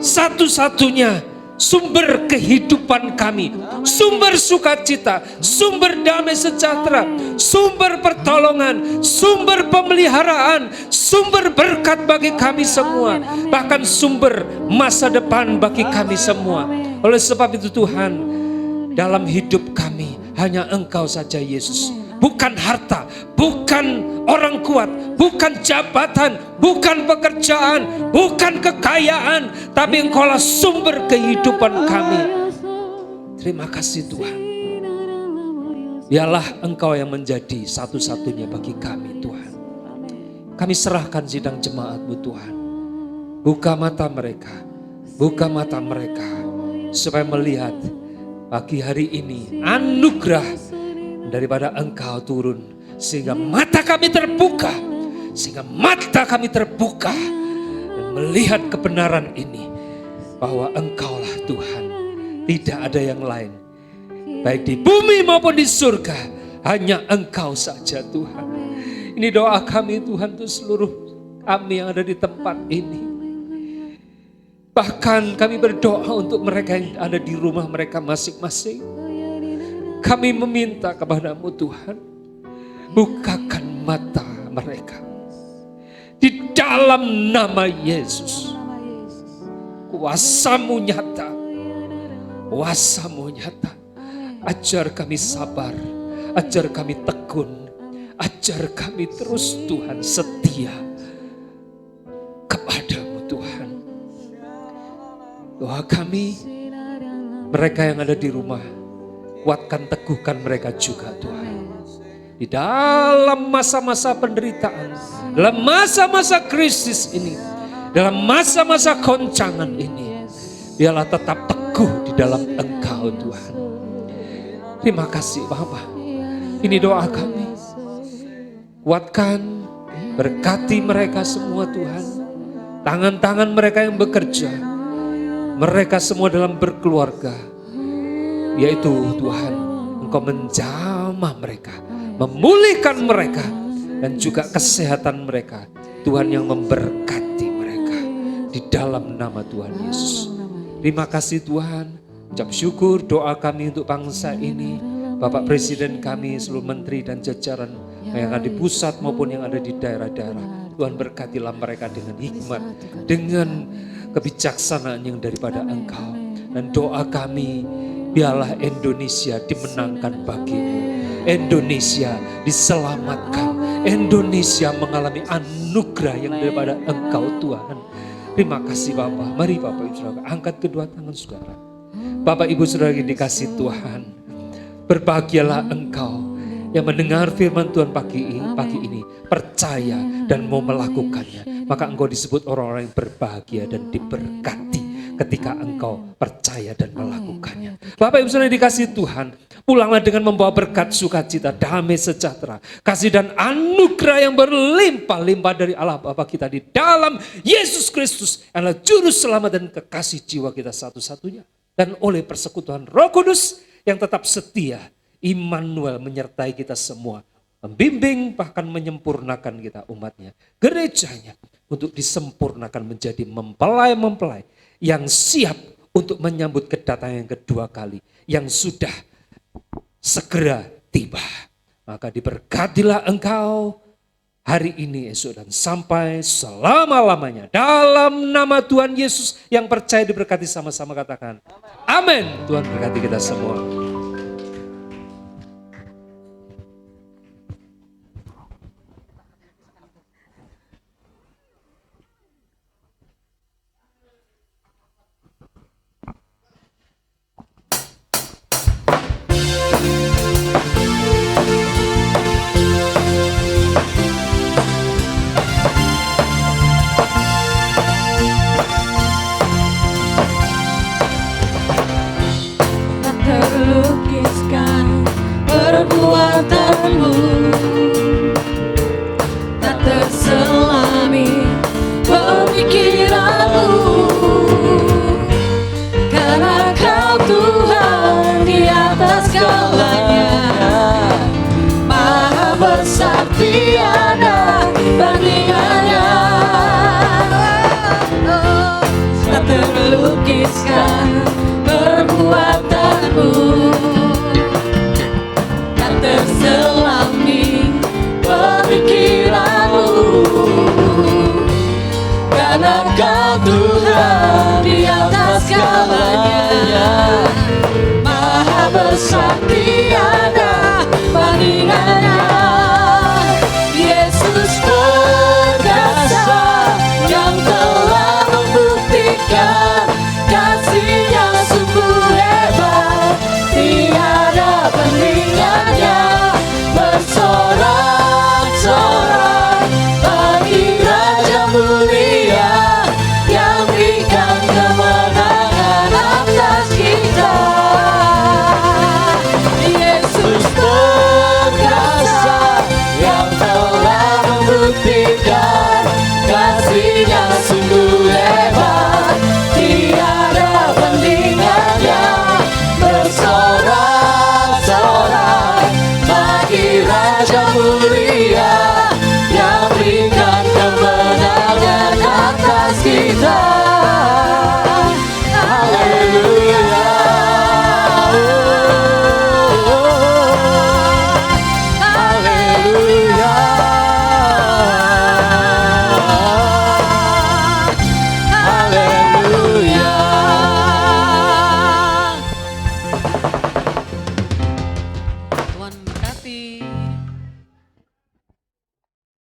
satu-satunya sumber kehidupan kami, sumber sukacita, sumber damai sejahtera, sumber pertolongan, sumber pemeliharaan, sumber berkat bagi kami semua, bahkan sumber masa depan bagi kami semua. Oleh sebab itu Tuhan, dalam hidup kami hanya Engkau saja Yesus. Bukan harta, bukan orang kuat, bukan jabatan, bukan pekerjaan, bukan kekayaan, tapi Engkaulah sumber kehidupan kami. Terima kasih Tuhan. Biarlah Engkau yang menjadi satu-satunya bagi kami Tuhan. Kami serahkan sidang jemaat-Mu Tuhan. Buka mata mereka, buka mata mereka, supaya melihat pagi hari ini anugerah daripada Engkau turun, sehingga mata kami terbuka, sehingga mata kami terbuka dan melihat kebenaran ini, bahwa Engkaulah Tuhan, tidak ada yang lain, baik di bumi maupun di surga, hanya Engkau saja Tuhan. Ini doa kami Tuhan untuk seluruh kami yang ada di tempat ini. Bahkan kami berdoa untuk mereka yang ada di rumah mereka masing-masing. Kami meminta kepadamu Tuhan, bukakan mata mereka. Di dalam nama Yesus, kuasa-Mu nyata, kuasa-Mu nyata. Ajar kami sabar, ajar kami tekun, ajar kami terus Tuhan setia kepadamu Tuhan. Doa kami, mereka yang ada di rumah, kuatkan, teguhkan mereka juga Tuhan. Di dalam masa-masa penderitaan, dalam masa-masa krisis ini, dalam masa-masa goncangan ini, biarlah tetap teguh di dalam Engkau Tuhan. Terima kasih Bapa. Ini doa kami. Kuatkan, berkati mereka semua Tuhan. Tangan-tangan mereka yang bekerja, mereka semua dalam berkeluarga, yaitu Tuhan, Engkau menjamah mereka, memulihkan mereka, dan juga kesehatan mereka. Tuhan yang memberkati mereka di dalam nama Tuhan Yesus. Terima kasih Tuhan. Ucap syukur doa kami untuk bangsa ini, Bapak Presiden kami, seluruh menteri dan jajaran yang ada di pusat maupun yang ada di daerah-daerah. Tuhan berkatilah mereka dengan hikmat, dengan kebijaksanaan yang daripada Engkau. Dan doa kami, biarlah Indonesia dimenangkan bagimu. Indonesia diselamatkan. Indonesia mengalami anugerah yang daripada Engkau Tuhan. Terima kasih Bapak. Mari Bapak Ibu Saudara, angkat kedua tangan saudara. Bapak Ibu Saudara yang dikasih Tuhan, berbahagialah Engkau yang mendengar firman Tuhan pagi ini, percaya dan mau melakukannya. maka engkau disebut orang-orang yang berbahagia dan diberkati ketika engkau percaya dan melakukannya. Bapak Ibu Saudara dikasihi Tuhan, pulanglah dengan membawa berkat sukacita, damai sejahtera, kasih dan anugerah yang berlimpah-limpah dari Allah Bapa kita di dalam Yesus Kristus adalah juru selamat dan kekasih jiwa kita satu-satunya. Dan oleh persekutuan Roh Kudus yang tetap setia, Immanuel menyertai kita semua, membimbing bahkan menyempurnakan kita umatnya, gerejanya untuk disempurnakan menjadi mempelai-mempelai yang siap untuk menyambut kedatangan yang kedua kali, yang sudah segera tiba. Maka diberkatilah engkau hari ini, esok dan sampai selama-lamanya. Dalam nama Tuhan Yesus yang percaya diberkati sama-sama katakan amin. Tuhan berkati kita semua. Terlukiskan perbuatanmu, tak terselami pemikiranmu, karena Kau Tuhan di atas segalanya, Maha besar tiada bandingannya. Tak terlukiskan perbuatanmu, tak terselami pemikiranmu, karena Kau Tuhan di atas segalanya, Maha besar tiada bandingannya.